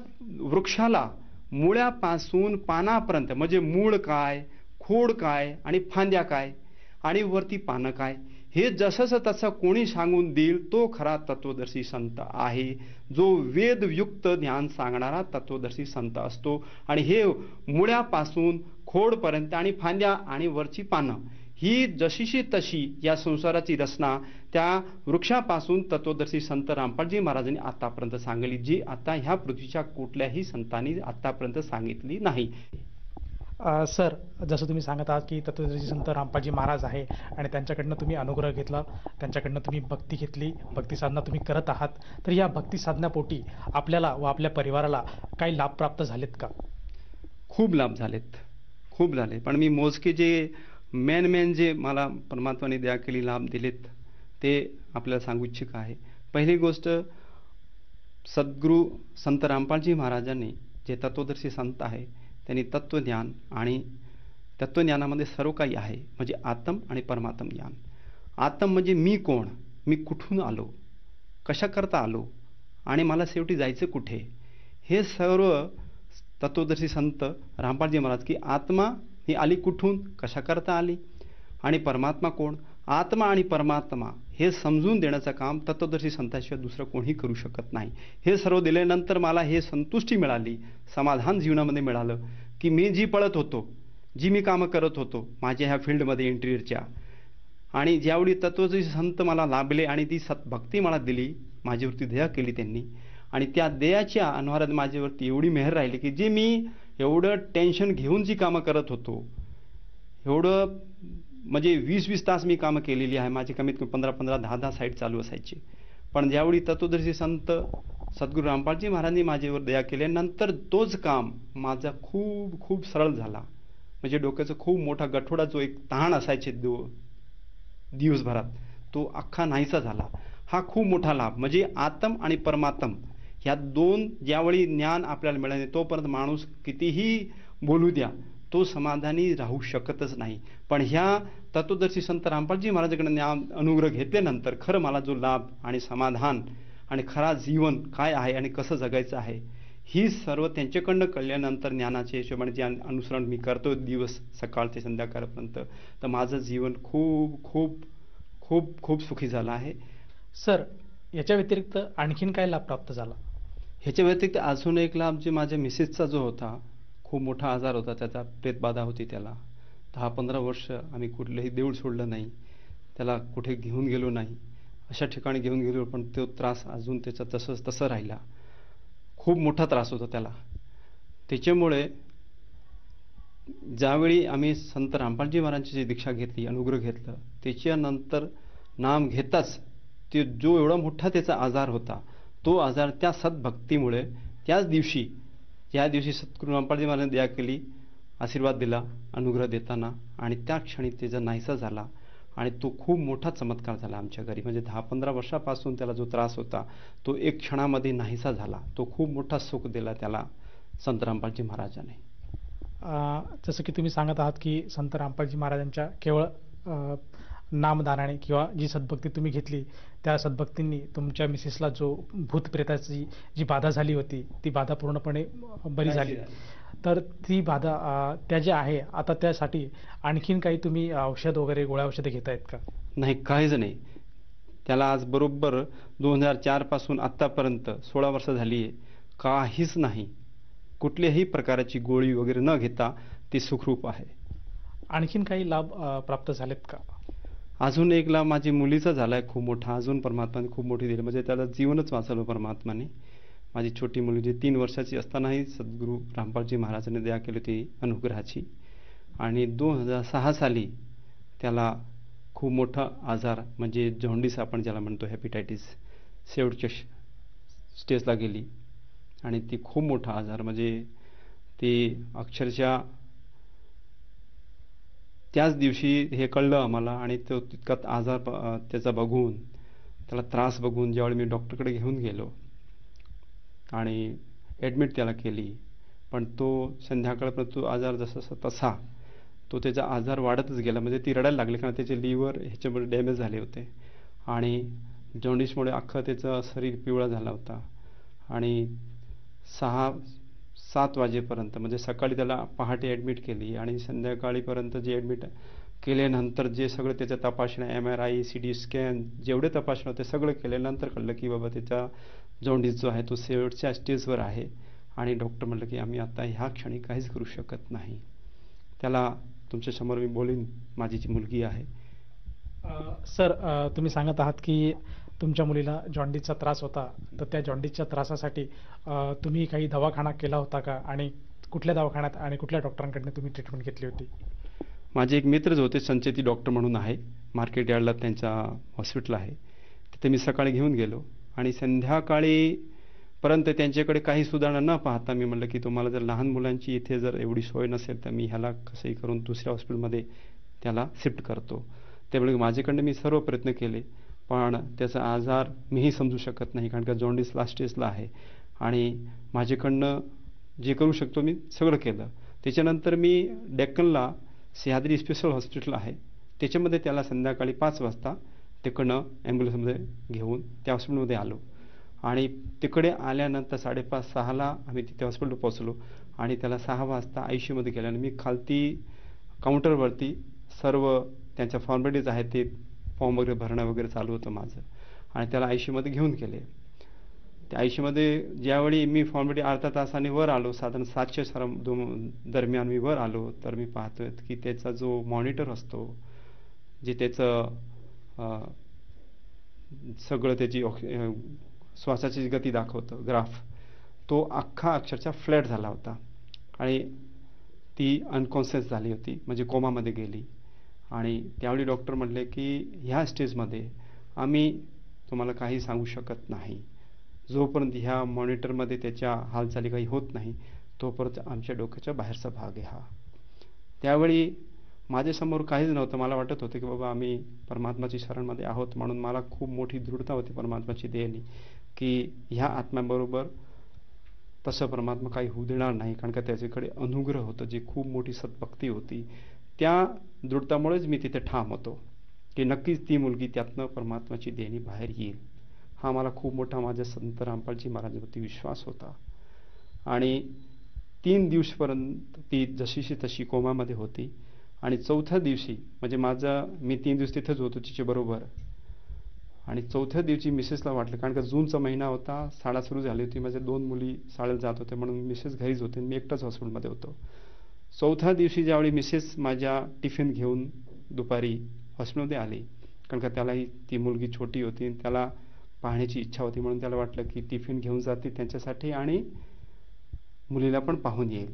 वृक्षाला मुळ्यापासून पानापर्यंत म्हणजे मूळ काय खोड काय आणि फांद्या काय आणि वरती पानं काय हे जसंच तसं कोणी सांगून देईल तो खरा तत्वदर्शी संत आहे. जो वेदयुक्त ज्ञान सांगणारा तत्वदर्शी संत असतो. आणि हे मुळ्यापासून खोडपर्यंत आणि फांद्या आणि वरची पानं ही जशीशी तशी या संसाराची रचना त्या वृक्षापासून तत्वदर्शी संत रामपालजी महाराजांनी आतापर्यंत सांगितली जी आता ह्या पृथ्वीच्या कुठल्याही संतांनी आतापर्यंत सांगितली नाही. सर, जसं तुम्ही सांगत आहात की तत्वदर्शी संत रामपालजी महाराज आहे आणि त्यांच्याकडनं तुम्ही अनुग्रह घेतला, त्यांच्याकडनं तुम्ही भक्ती घेतली, भक्ती साधना तुम्ही करत आहात. तर या भक्ती साधनापोटी आपल्याला व आपल्या परिवाराला काही लाभ प्राप्त झालेत का? खूप लाभ झालेत, खूप झाले. पण मी मोजके जे मेन जे मला परमात्माने दया केली लाभ दिलेत ते आपल्याला सांगू इच्छिक आहे. पहिली गोष्ट सद्गुरू संत रामपालजी महाराजांनी जे तत्वदर्शी संत आहे त्यांनी तत्वज्ञान आणि तत्वज्ञानामध्ये सर्व काही आहे म्हणजे आत्म आणि परमात्म ज्ञान. आत्म म्हणजे मी कोण, मी कुठून आलो, कशा करता आलो आणि मला शेवटी जायचं कुठे, हे सर्व तत्वदर्शी संत रामपालजी महाराज की आत्मा ही आली कुठून, कशा करता आली आणि परमात्मा कोण, आत्मा आणि परमात्मा हे समजून देण्याचं काम तत्वदर्शी संतांशिवाय दुसरं कोणीही करू शकत नाही. हे सर्व दिल्यानंतर मला हे संतुष्टी मिळाली, समाधान जीवनामध्ये मिळालं की मी जी पळत होतो, जी मी कामं करत होतो माझ्या ह्या फील्डमध्ये इंटिरियरच्या, आणि ज्यावेळी तत्वदर्शी संत मला लाभले आणि ती सतभक्ती मला दिली, माझ्यावरती दया केली त्यांनी, आणि त्या दयाच्या अनुहारात माझ्यावरती एवढी मेहर राहिली की जे मी एवढं टेन्शन घेऊन जी कामं करत होतो, एवढं म्हणजे 20-20 तास मी कामं केलेली आहे, माझी कमीत कमी 15-15, 10-10 साईट चालू असायची. पण ज्यावेळी तत्वदर्शी संत सद्गुरू रामपालजी महाराजांनी माझ्यावर दया केल्यानंतर तोच काम माझा खूप खूप सरळ झाला. म्हणजे डोक्याचा खूप मोठा गठोडा जो एक ताण असायचे दिवसभरात तो अख्खा नाहीसा झाला. हा खूप मोठा लाभ. म्हणजे आत्म आणि परमात्म ह्या दोन ज्यावेळी ज्ञान आपल्याला मिळाले तोपर्यंत माणूस कितीही बोलू द्या तो समाधानी राहू शकतच नाही. पण ह्या तत्वदर्शी संत रामपालजी महाराजांकडे ज्ञान अनुग्रह घेतल्यानंतर खरं मला जो लाभ आणि समाधान आणि खरा जीवन काय आहे आणि कसं जगायचं आहे ही सर्व त्यांच्याकडनं कळल्यानंतर ज्ञानाचे हिशोबाने जे अनुसरण मी करतो दिवस सकाळ ते संध्याकाळपर्यंत, तर माझं जीवन खूप खूप खूप खूप सुखी झालं आहे. सर, याच्या व्यतिरिक्त आणखीन काय लाभ प्राप्त झाला? ह्याच्या व्यतिरिक्त अजून एक लाभ जे माझ्या मिसेसचा जो होता, खूप मोठा आजार होता, त्याचा प्रेतबाधा होती. त्याला 10-15 वर्ष आम्ही कुठलंही देऊळ सोडलं नाही, त्याला कुठे घेऊन गेलो नाही, अशा ठिकाणी घेऊन गेलो पण तो त्रास अजून त्याचा तसंच तसं राहिला. खूप मोठा त्रास होता त्याला. त्याच्यामुळे ज्यावेळी आम्ही संत रामपालजी महाराजांची जी दीक्षा घेतली, अनुग्रह घेतलं, त्याच्यानंतर नाम घेताच ते जो एवढा मोठा त्याचा आजार होता तो आजार त्या सद्भक्तीमुळे त्याच दिवशी ज्या दिवशी सद्गुरू रामपालजी महाराजांनी दया केली, आशीर्वाद दिला अनुग्रह देताना, आणि त्या क्षणी त्याचा नाहीसा झाला आणि तो खूप मोठा चमत्कार झाला आमच्या घरी. म्हणजे 10-15 वर्षापासून त्याला जो त्रास होता तो एक क्षणामध्ये नाहीसा झाला. तो खूप मोठा सुख दिला त्याला संत रामपालजी महाराजांनी. जसं की तुम्ही सांगत आहात की संत रामपालजी महाराजांच्या केवळ नामदानाने किंवा जी सद्भक्ती तुम्ही घेतली त्या सद्भक्तींनी तुमच्या मिसेसला जो भूतप्रेताची जी बाधा झाली होती ती बाधा पूर्णपणे बरी झाली. तर ती बाधा त्या ज्या आहे आता त्यासाठी आणखीन काही तुम्ही औषध वगैरे गोळ्या औषधे घेत आहेत का? नाही, काहीच नाही. त्याला आज बरोबर 2004 पासून आत्तापर्यंत 16 वर्ष झाली आहे. काहीच नाही, कुठल्याही प्रकारची गोळी वगैरे न घेता ती सुखरूप आहे. आणखीन काही लाभ प्राप्त झालेत का? अजून एक लाभ माझी मुलीचा झाला आहे खूप मोठा. अजून परमात्माने खूप मोठी दिली, म्हणजे त्याला जीवनच वाचवलं परमात्माने. माझी छोटी मुलगी जी 3 वर्षाची असतानाही सद्गुरू रामपालजी महाराजांनी दया केली होती अनुग्रहाची, आणि 2006 साली त्याला खूप मोठा आजार म्हणजे जॉन्डिस आपण ज्याला म्हणतो हेपेटायटिस शेवटच्या स्टेजला गेली, आणि ती खूप मोठा आजार म्हणजे ती अक्षरशः त्याच दिवशी हे कळलं आम्हाला, आणि तो तितका आजार त्याचा बघून त्याला त्रास बघून ज्यावेळी मी डॉक्टरकडे घेऊन गेलो आणि ॲडमिट त्याला केली, पण तो संध्याकाळपर्यंत तो आजार जसा तसा तो त्याचा आजार वाढतच गेला. म्हणजे ती रडायला लागली कारण त्याचे लिव्हर ह्याच्यामुळे डॅमेज झाले होते आणि जॉन्डिसमुळे अख्खं त्याचं शरीर पिवळा झाला होता. आणि 6-7 वाजेपर्यंत म्हणजे सकाळी त्याला पहाटे ॲडमिट केली आणि संध्याकाळीपर्यंत जे ॲडमिट केल्यानंतर जे सगळं त्याच्या तपासण्या MRI CT स्कॅन जेवढे तपासण्या होते सगळं केल्यानंतर कळलं की बाबा त्याचा जॉन्डिस जो आहे तो शेवटच्या स्टेजवर आहे, आणि डॉक्टर म्हटलं की आम्ही आता ह्या क्षणी काहीच करू शकत नाही. त्याला तुमच्यासमोर मी बोलीन, माझी जी मुलगी आहे. सर, तुम्ही सांगत आहात की तुमच्या मुलीला जॉन्डिसचा त्रास होता, तर त्या जॉन्डिसच्या त्रासासाठी तुम्ही काही दवाखाना केला होता का, आणि कुठल्या दवाखान्यात आणि कुठल्या डॉक्टरांकडून तुम्ही ट्रीटमेंट घेतली होती? माझे एक मित्रच होते, संचेती डॉक्टर म्हणून आहे, मार्केट यार्डला त्यांचा हॉस्पिटल आहे, तिथे मी सकाळी घेऊन गेलो आणि संध्याकाळीपर्यंत त्यांच्याकडे काही सुधारणा न पाहता मी म्हटलं की तुम्हाला जर लहान मुलांची इथे जर एवढी सोय नसेल तर मी ह्याला कसंही करून दुसऱ्या हॉस्पिटलमध्ये त्याला शिफ्ट करतो. त्यामुळे माझ्याकडनं मी सर्व प्रयत्न केले, पण त्याचा आजार मीही समजू शकत नाही कारण का जॉन्डिस लास्ट स्टेजला आहे, आणि माझ्याकडनं जे करू शकतो मी सगळं केलं. त्याच्यानंतर मी डेक्कनला सह्याद्री स्पेशल हॉस्पिटल आहे त्याच्यामध्ये त्याला संध्याकाळी 5 वाजता तिकडनं ॲम्ब्युलन्समध्ये घेऊन त्या हॉस्पिटलमध्ये आलो आणि तिकडे आल्यानंतर 5:30-6ला आम्ही तिथे हॉस्पिटल पोहोचलो आणि त्याला 6 वाजता ICUमध्ये गेलो आणि मी खालती काउंटरवरती सर्व त्यांच्या फॉर्मॅलिटीज आहेत ते फॉर्म वगैरे भरणं वगैरे चालू होतं माझं आणि त्याला ICUमध्ये घेऊन गेले. त्या ICUमध्ये ज्यावेळी मी फॉर्मॅलिटी अर्धा तासाने वर आलो, साधारण 7च्या दरम्यान मी वर आलो, तर मी पाहतोय की त्याचा जो मॉनिटर असतो, जे त्याचं सगळं त्याची श्वासाची गती दाखवतं ग्राफ, तो अख्खा अक्षरशः फ्लॅट झाला होता आणि ती अनकॉन्शियस झाली होती, म्हणजे कोमामध्ये गेली. आणि त्यावेळी डॉक्टर म्हटले की ह्या स्टेजमध्ये आम्ही तुम्हाला काही सांगू शकत नाही, जोपर्यंत ह्या मॉनिटरमध्ये त्याच्या हालचाली काही होत नाही तोपर्यंत आमच्या डोक्याच्या बाहेरचा भाग आहे हा. त्यावेळी माझ्यासमोर काहीच नव्हतं. मला वाटत होतं की बाबा आम्ही परमात्माची शरणमध्ये आहोत, म्हणून मला खूप मोठी दृढता होती परमात्माची देणी की ह्या आत्म्याबरोबर तसं परमात्मा काही होऊ देणार नाही, कारण का त्याच्याकडे अनुग्रह होतं, जी खूप मोठी सद्भक्ती होती. त्या दृढतामुळेच मी तिथे ठाम होतो की नक्कीच ती मुलगी त्यातनं परमात्माची देणी बाहेर येईल. हा मला खूप मोठा माझ्या संत रामपालजी महाराजांवरती विश्वास होता. आणि 3 दिवसपर्यंत ती जशीशी तशी कोमामध्ये होती आणि 4थ्या दिवशी म्हणजे मी 3 दिवस तिथेच होतो तिच्याबरोबर आणि 4थ्या दिवशी मिसेसला वाटलं, कारण का जूनचा महिना होता, शाळा सुरू झाली होती, माझ्या 2 मुली शाळेत जात होत्या, म्हणून मिसेस घरीच होते, मी एकटाच हॉस्पिटलमध्ये होतो. 4थ्या दिवशी ज्यावेळी मिसेस माझ्या टिफिन घेऊन दुपारी हॉस्पिटलमध्ये आली, कारण का त्यालाही ती मुलगी छोटी होती, त्याला पाहण्याची इच्छा होती, म्हणून त्याला वाटलं की टिफिन घेऊन जाते त्यांच्यासाठी आणि मुलीला पण पाहून येईल.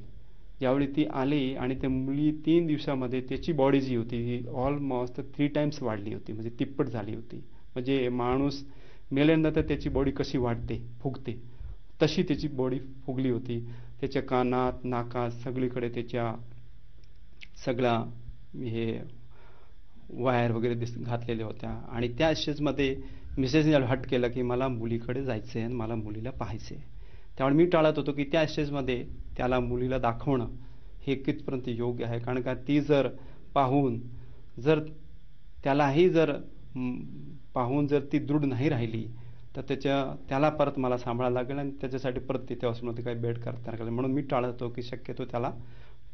ज्यावेळी ती आली आणि त्या मुली 3 दिवसामध्ये त्याची बॉडी जी होती ही ऑलमोस्ट 3 टाइम्स वाढली होती, म्हणजे तिप्पट झाली होती. म्हणजे माणूस मेल्यानंतर त्याची बॉडी कशी वाढते, फुगते, तशी त्याची बॉडी फुगली होती. त्याच्या कानात, नाकात सगळीकडे त्याच्या सगळ्या हे वायर वगैरे घातलेल्या होत्या. आणि त्या स्टेजमध्ये मिसेसने हट केलं की मला मुलीकडे जायचं आहे आणि मला मुलीला पाहायचं आहे. त्यामुळे मी टाळत होतो की त्या स्टेजमध्ये त्याला मुलीला दाखवणं हे कितपर्यंत योग्य आहे, कारण का ती जर पाहून जर ती दृढ नाही राहिली तर त्याला परत मला सांभाळायला लागेल आणि त्याच्यासाठी परत तिथे हॉस्पिटलमध्ये काही बेड करता लागेल. म्हणून मी टाळत होतो की शक्यतो त्याला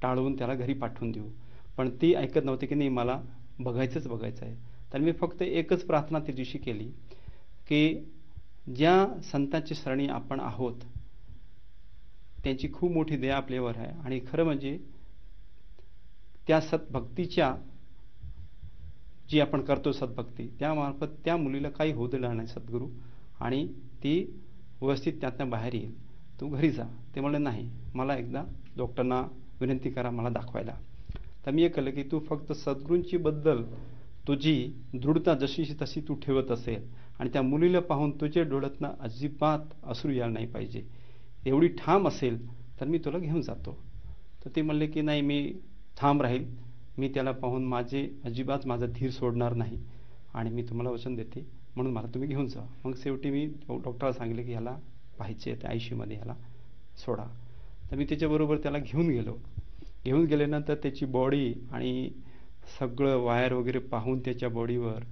टाळवून त्याला घरी पाठवून देऊ. पण ती ऐकत नव्हती की नाही मला बघायचं आहे. तर मी फक्त एकच प्रार्थना त्या दिवशी केली की ज्या संतांची शरणी आपण आहोत त्यांची खूप मोठी दया आपल्यावर आहे आणि खरं म्हणजे त्या सद्भक्तीच्या जी आपण करतो सद्भक्ती त्यामार्फत त्या मुलीला काही होऊ दिलं नाही सद्गुरू आणि ती व्यवस्थित त्यातनं बाहेर येईल, तू घरी जा. ते म्हणले नाही, मला एकदा डॉक्टरना विनंती करा मला दाखवायला. तर मी एक केलं की तू फक्त सद्गुरूंची बद्दल तुझी दृढता जशीशी तशी तू ठेवत असेल आणि त्या मुलीला पाहून तुझ्या डोळ्यातनं अजिबात अश्रू यायला नाही पाहिजे एवढी ठाम असेल तर मी तुला घेऊन जातो. तर ते म्हणले की नाही, मी ठाम राहील, मी त्याला पाहून अजिबात माझा धीर सोडणार नाही आणि मी तुम्हाला वचन देते, म्हणून मला तुम्ही घेऊन जा. मग शेवटी मी डॉक्टरला सांगितलं की ह्याला पाहायचे त्या ICUमध्ये ह्याला सोडा. तर मी त्याच्याबरोबर त्याला घेऊन गेल्यानंतर त्याची बॉडी आणि सगळं वायर वगैरे पाहून त्याच्या बॉडीवर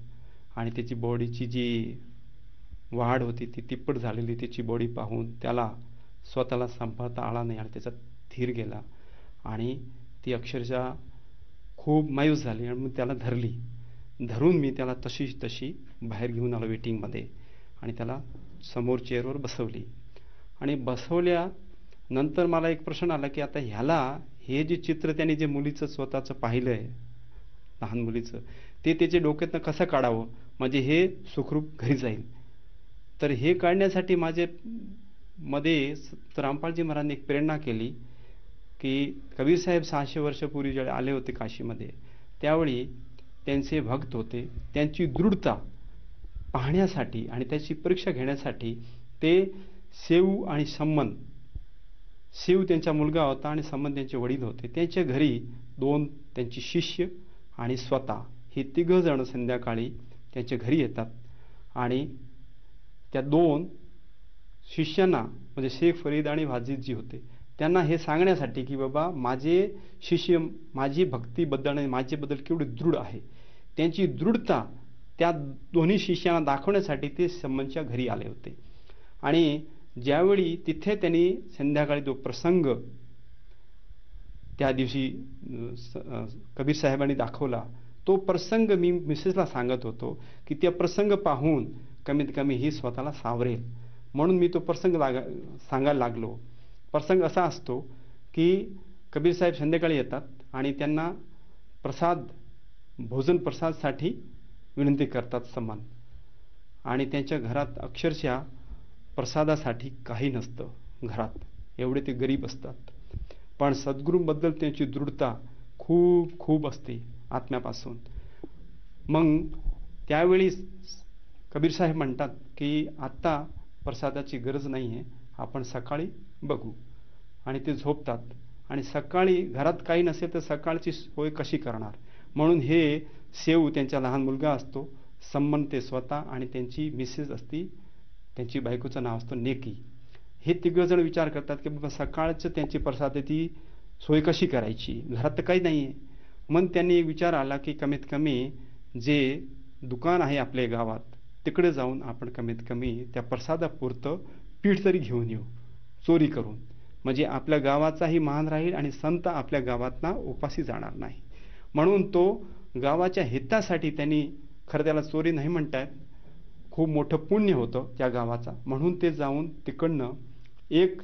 आणि त्याची बॉडीची जी वाढ होती ती तिप्पट झालेली त्याची बॉडी पाहून त्याला स्वतःला सांभाळता आला नाही आणि त्याचा धीर गेला आणि ती अक्षरशः खूप मायूस झाली आणि मग त्याला धरून मी त्याला तशी बाहेर घेऊन आलो वेटिंगमध्ये आणि त्याला समोर चेअरवर बसवली. आणि बसवल्यानंतर मला एक प्रश्न आला की आता ह्याला हे जे चित्र त्याने जे मुलीचं स्वतःचं पाहिलं आहे लहान मुलीचं ते त्याच्या डोक्यातनं कसं काढावं म्हणजे हे सुखरूप घरी जाईल. तर हे काढण्यासाठी मध्ये रामपालजी महाराजांनी एक प्रेरणा केली की कबीर साहेब 600 वर्षापूर्वी ज्यावेळी आले होते काशीमध्ये त्यावेळी त्यांचे भक्त होते, त्यांची दृढता पाहण्यासाठी आणि त्याची परीक्षा घेण्यासाठी ते शिव त्यांचा मुलगा होता आणि संबंध त्यांचे वडील होते, त्यांच्या घरी 2 त्यांची शिष्य आणि स्वतः हे 3 जण संध्याकाळी त्यांच्या घरी येतात आणि त्या 2 शिष्यांना म्हणजे शेख फरीद आणि वाजिदजी होते त्यांना हे सांगण्यासाठी की बाबा माझे शिष्य माझी भक्तीबद्दल आणि माझ्याबद्दल केवढी दृढ आहे, त्यांची दृढता त्या दोन्ही शिष्यांना दाखवण्यासाठी ते संमनच्या घरी आले होते. आणि ज्यावेळी तिथे त्यांनी संध्याकाळी तो प्रसंग त्या दिवशी कबीर साहेबांनी दाखवला, तो प्रसंग मी मिसेसला सांगत होतो की त्या प्रसंग पाहून कमीत कमी ही स्वतःला सावरेल, म्हणून मी तो प्रसंग सांगायला लागलो. प्रसंग असा असतो की कबीर साहेब संध्याकाळी येतात आणि त्यांना भोजन प्रसादसाठी विनंती करतात समन, आणि त्यांच्या घरात अक्षरशः प्रसादासाठी काही नसतं घरात, एवढे ते गरीब असतात. पण सद्गुरूंबद्दल त्यांची दृढता खूप खूप असते आत्म्यापासून. मग त्यावेळी कबीर साहेब म्हणतात की आत्ता प्रसादाची गरज नाही आहे, आपण सकाळी बघू. आणि ते झोपतात. आणि सकाळी घरात काही नसेल तर सकाळची सोय कशी करणार, म्हणून हे सेव त्यांचा लहान मुलगा असतो, सम्मन ते स्वतः, आणि त्यांची मिसेस असती, त्यांची बायकोचं नाव असतं नेकी. हे तिघजण विचार करतात की बाबा सकाळचं त्यांची प्रसादाची सोय कशी करायची, घरात तर काही नाही आहे. मग त्यांनी एक विचार आला की कमीत कमी जे दुकान आहे आपल्या गावात तिकडे जाऊन आपण कमीत कमी त्या प्रसादापुरतं पीठ तरी घेऊन येऊ चोरी करून, म्हणजे आपल्या गावाचाही मान राहील आणि संत आपल्या गावातना उपाशी जाणार नाही. म्हणून तो गावाच्या हितासाठी त्यांनी, खरं त्याला चोरी नाही म्हणतायत, खूप मोठं पुण्य होतं त्या गावाचा, म्हणून ते जाऊन तिकडनं 1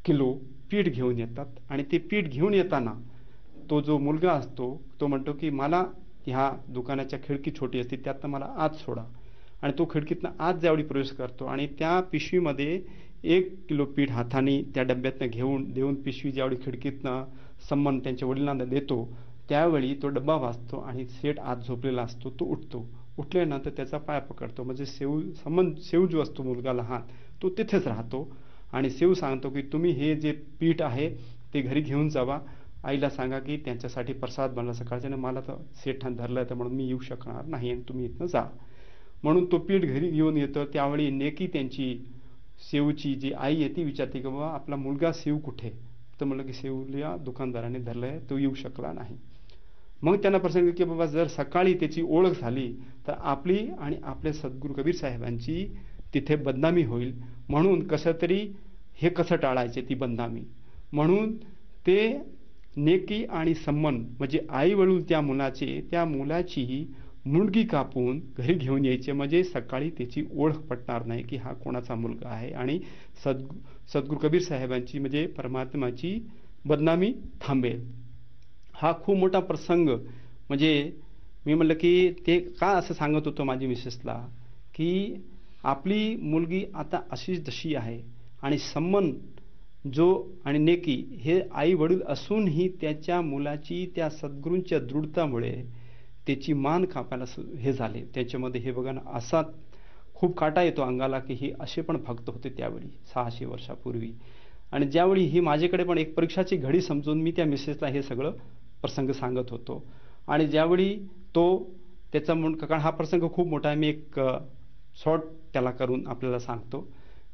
किलो पीठ घेऊन येतात. आणि ते पीठ घेऊन येताना तो जो मुलगा असतो तो म्हणतो की मला ह्या दुकानाच्या खिडकी छोटी असते त्यातनं मला आत सोडा. आणि तो खिडकीतनं आत ज्यावेळी प्रवेश करतो आणि त्या पिशवीमध्ये 1 किलो पीठ हाताने त्या डब्यातनं देऊन पिशवी ज्यावेळी खिडकीतनं सम्मन त्यांच्या वडिलांना देतो, त्यावेळी तो डब्बा वाजतो आणि सेठ आत झोपलेला असतो, तो उठतो. उठल्यानंतर त्याचा पाय पकडतो, म्हणजे सेव जो असतो मुलगा लहान तो तिथेच राहतो. आणि सेव सांगतो की तुम्ही हे जे पीठ आहे ते घरी घेऊन जावा, आईला सांगा की त्यांच्यासाठी प्रसाद बनला सकाळच्या, मला तर सेठान धरलं तर म्हणून मी येऊ शकणार नाही आणि तुम्ही इथनं जा. म्हणून तो पीठ घरी घेऊन येतो. त्यावेळी नेकी त्यांची सेवची जी आई आहे ती विचारते की बाबा आपला मुलगा सेव कुठे, तर म्हणलं की सेवल्या दुकानदाराने धरलंय, तो येऊ शकला नाही. मग त्यांना प्रसंग की बाबा जर सकाळी त्याची ओळख झाली तर आपली आणि आपले सद्गुरू कबीर साहेबांची तिथे बदनामी होईल, म्हणून कसं तरी हे कसं टाळायचे ती बदनामी. म्हणून ते नेकी आणि सम्मन म्हणजे आई वडील त्या मुलाची मुंडकी कापून घरी घेऊन यायचे, म्हणजे सकाळी त्याची ओळख पटणार नाही की हा कोणाचा मुलगा आहे, आणि सद्गुरू कबीर साहेबांची म्हणजे परमात्माची बदनामी थांबेल. हा खूप मोठा प्रसंग. म्हणजे मी म्हटलं की ते का असं सांगत होतो माझी मिसेसला की आपली मुलगी आता अशीच जशी आहे, आणि सम्मन जो आणि नेकी हे आई वडील असूनही त्याच्या मुलाची त्या सद्गुरूंच्या दृढतामुळे त्याची मान कापायला हे झाले. त्याच्यामध्ये हे बघा ना, असा खूप काटा येतो अंगाला की हे असे पण भक्त होते त्यावेळी 600 वर्षापूर्वी. आणि ज्यावेळी ही माझ्याकडे पण एक परीक्षाची घडी समजून मी त्या मिसेसला हे सगळं प्रसंग सांगत होतो. आणि ज्यावेळी तो त्याचा कारण हा प्रसंग खूप मोठा आहे, मी एक शॉर्ट त्याला करून आपल्याला सांगतो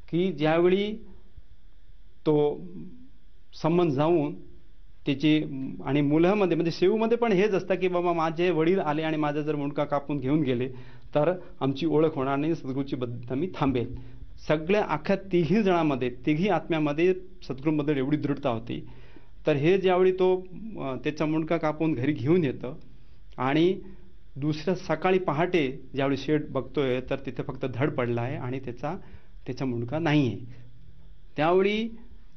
की ज्यावेळी तो संबंध जाऊन त्याची आणि मुलामध्ये म्हणजे सेवमध्ये पण हेच असतं की बाबा माझे वडील आले आणि माझा जर मुंडका कापून घेऊन गेले तर आमची ओळख होणार नाही, सद्गुरूची बदनामी थांबेल. सगळ्या अख्ख्या तिघी आत्म्यामध्ये सद्गुरूंबद्दल एवढी दृढता होती. तर हे ज्यावेळी तो त्याचा मुंडका कापून घरी घेऊन येतं आणि दुसऱ्या सकाळी पहाटे ज्यावेळी शेठ बघतोय तर तिथे फक्त धड पडला आहे आणि त्याचा मुंडका नाही आहे. त्यावेळी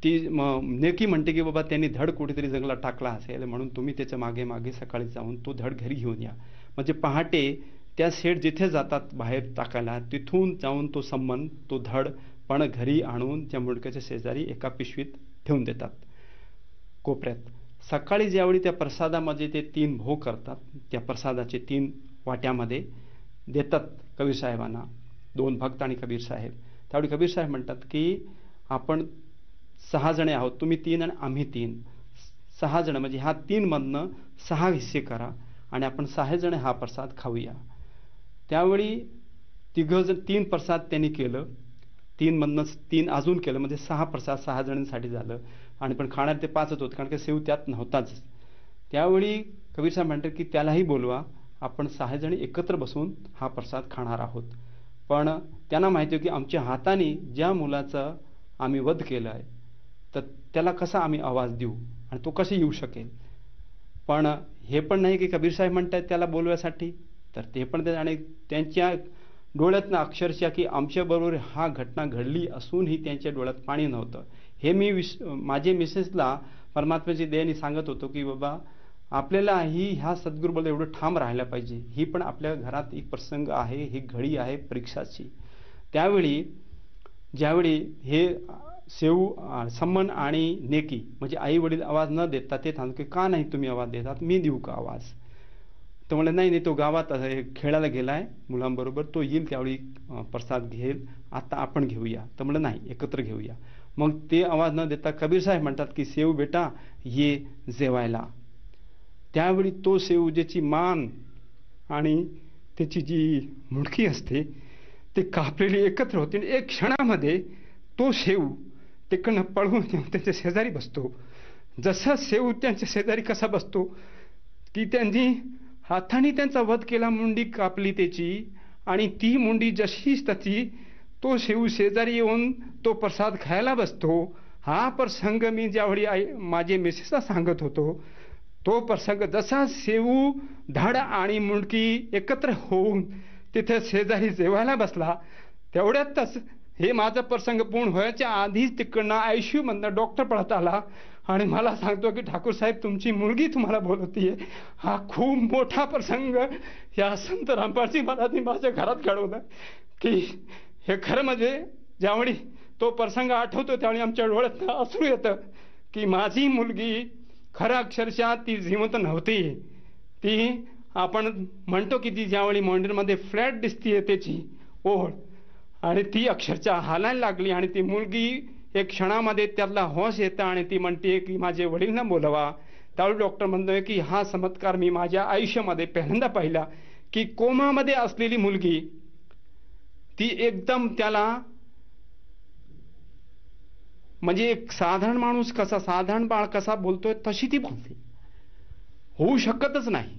ती नेकी म्हणते की बाबा त्यांनी धड कुठेतरी जंगलात टाकला असेल, म्हणून तुम्ही त्याच्या मागे मागे सकाळी जाऊन तो धड घरी घेऊन या. म्हणजे पहाटे त्या शेठ जिथे जातात बाहेर टाकायला तिथून जाऊन तो सम्मन तो धड पण घरी आणून त्या मुंडक्याच्या शेजारी एका पिशवीत ठेवून देतात कोपऱ्यात. सकाळी ज्यावेळी त्या प्रसादामध्ये ते 3 भोग करतात, त्या प्रसादाचे 3 वाट्यामध्ये देतात कबीर साहेबांना, 2 भक्त आणि कबीर साहेब. त्यावेळी कबीर साहेब म्हणतात की आपण 6 जणे आहोत, तुम्ही 3 आणि आम्ही 3, 6 जण म्हणजे ह्या 3 मधनं 6 हिस्से करा आणि आपण 6 जण हा प्रसाद खाऊया. त्यावेळी 3 प्रसाद त्यांनी केलं, 3 मधनं 3 अजून केलं, म्हणजे 6 प्रसाद 6 जणांसाठी झालं. आणि पण खाणार ते 5च होते कारण की सेव त्यात नव्हताच. त्यावेळी कबीर साहेब म्हणतात की त्यालाही बोलवा आपण 6 जणी एकत्र बसून हा प्रसाद खाणार आहोत. पण त्यांना माहिती आहे की आमच्या हाताने ज्या मुलाचा आम्ही वध केला आहे तर त्याला कसा आम्ही आवाज देऊ आणि तो कसा येऊ शकेल. पण हे पण नाही की कबीर साहेब म्हणतात त्याला बोलवायसाठी, तर ते पण ते आणि त्यांच्या डोळ्यातनं अक्षरशः की आमच्याबरोबर हा घटना घडली असूनही त्यांच्या डोळ्यात पाणी नव्हतं. हे मी माझे मिसेसला परमात्म्याची दयेने सांगत होतो की बाबा आपल्यालाही ह्या सद्गुरूबद्दल एवढं ठाम राहायला पाहिजे. ही पण आपल्या घरात एक प्रसंग आहे, ही घडी आहे परीक्षाची. त्यावेळी ज्यावेळी हे सेऊ सम्मन आणि नेकी म्हणजे आई वडील आवाज न देता ते थांबतो की का नाही तुम्ही आवाज देतात, मी देऊ का आवाज. तर म्हणलं नाही नाही, तो गावात खेळायला गेलाय मुलांबरोबर, तो येईल त्यावेळी प्रसाद घेईल, आता आपण घेऊया. तर म्हणलं नाही, एकत्र घेऊया. मग ते आवाज न देता कबीर साहेब म्हणतात की सेऊ बेटा ये जेवायला. त्यावेळी तो सेऊ ज्याची मान आणि त्याची जी मुडकी असते ते कापलेली एकत्र होते. एक क्षणामध्ये तो सेऊ तिकडनं पळून येऊन त्यांच्या शेजारी बसतो. जसा सेऊ त्यांच्या शेजारी कसा बसतो की त्यांनी हाताने त्यांचा वध केला, मुंडी कापली त्याची, आणि ती मुंडी जशीच तशी तो सेऊ शेजारी येऊन तो प्रसाद खायला बसतो. हा प्रसंग मी ज्यावेळी माझे मिसेसला सांगत होतो तो प्रसंग जसा सेऊ धड आणि मुंडकी एकत्र होऊन तिथे शेजारी जेवायला बसला तेवढ्यातच हे माझा प्रसंग पूर्ण व्हायच्या आधीच तिकडनं ICU मधनं डॉक्टर पळत आला आणि मला सांगतो की ठाकूर साहेब तुमची मुलगी तुम्हाला बोलवतीये. हा खूप मोठा प्रसंग या संत रामपालजी महाराजांनी माझ्या घरात घडवला की हे खरं म्हणजे ज्यावेळी तो प्रसंग आठवतो त्यावेळी आमच्या डोळ्यात अश्रू येतं की माझी मुलगी खरं अक्षरशः ती जिवंत नव्हती. ती आपण म्हणतो की ती ज्यावेळी मंदिरमध्ये फ्लॅट दिसतीये त्याची ओढ आणि ती अक्षरशः हालायला लागली आणि ती मुलगी एक क्षणामध्ये त्यातला होश येतं आणि ती म्हणते की माझे वडीलना बोलवा. त्यावेळी डॉक्टर म्हणतोय की हा चमत्कार मी माझ्या आयुष्यामध्ये पहिल्यांदा पाहिला की कोमामध्ये असलेली मुलगी ती एकदम त्याला म्हणजे एक साधारण माणूस कसा, साधारण बाळ कसा बोलतोय तशी ती बोलते. होऊ शकतच नाही,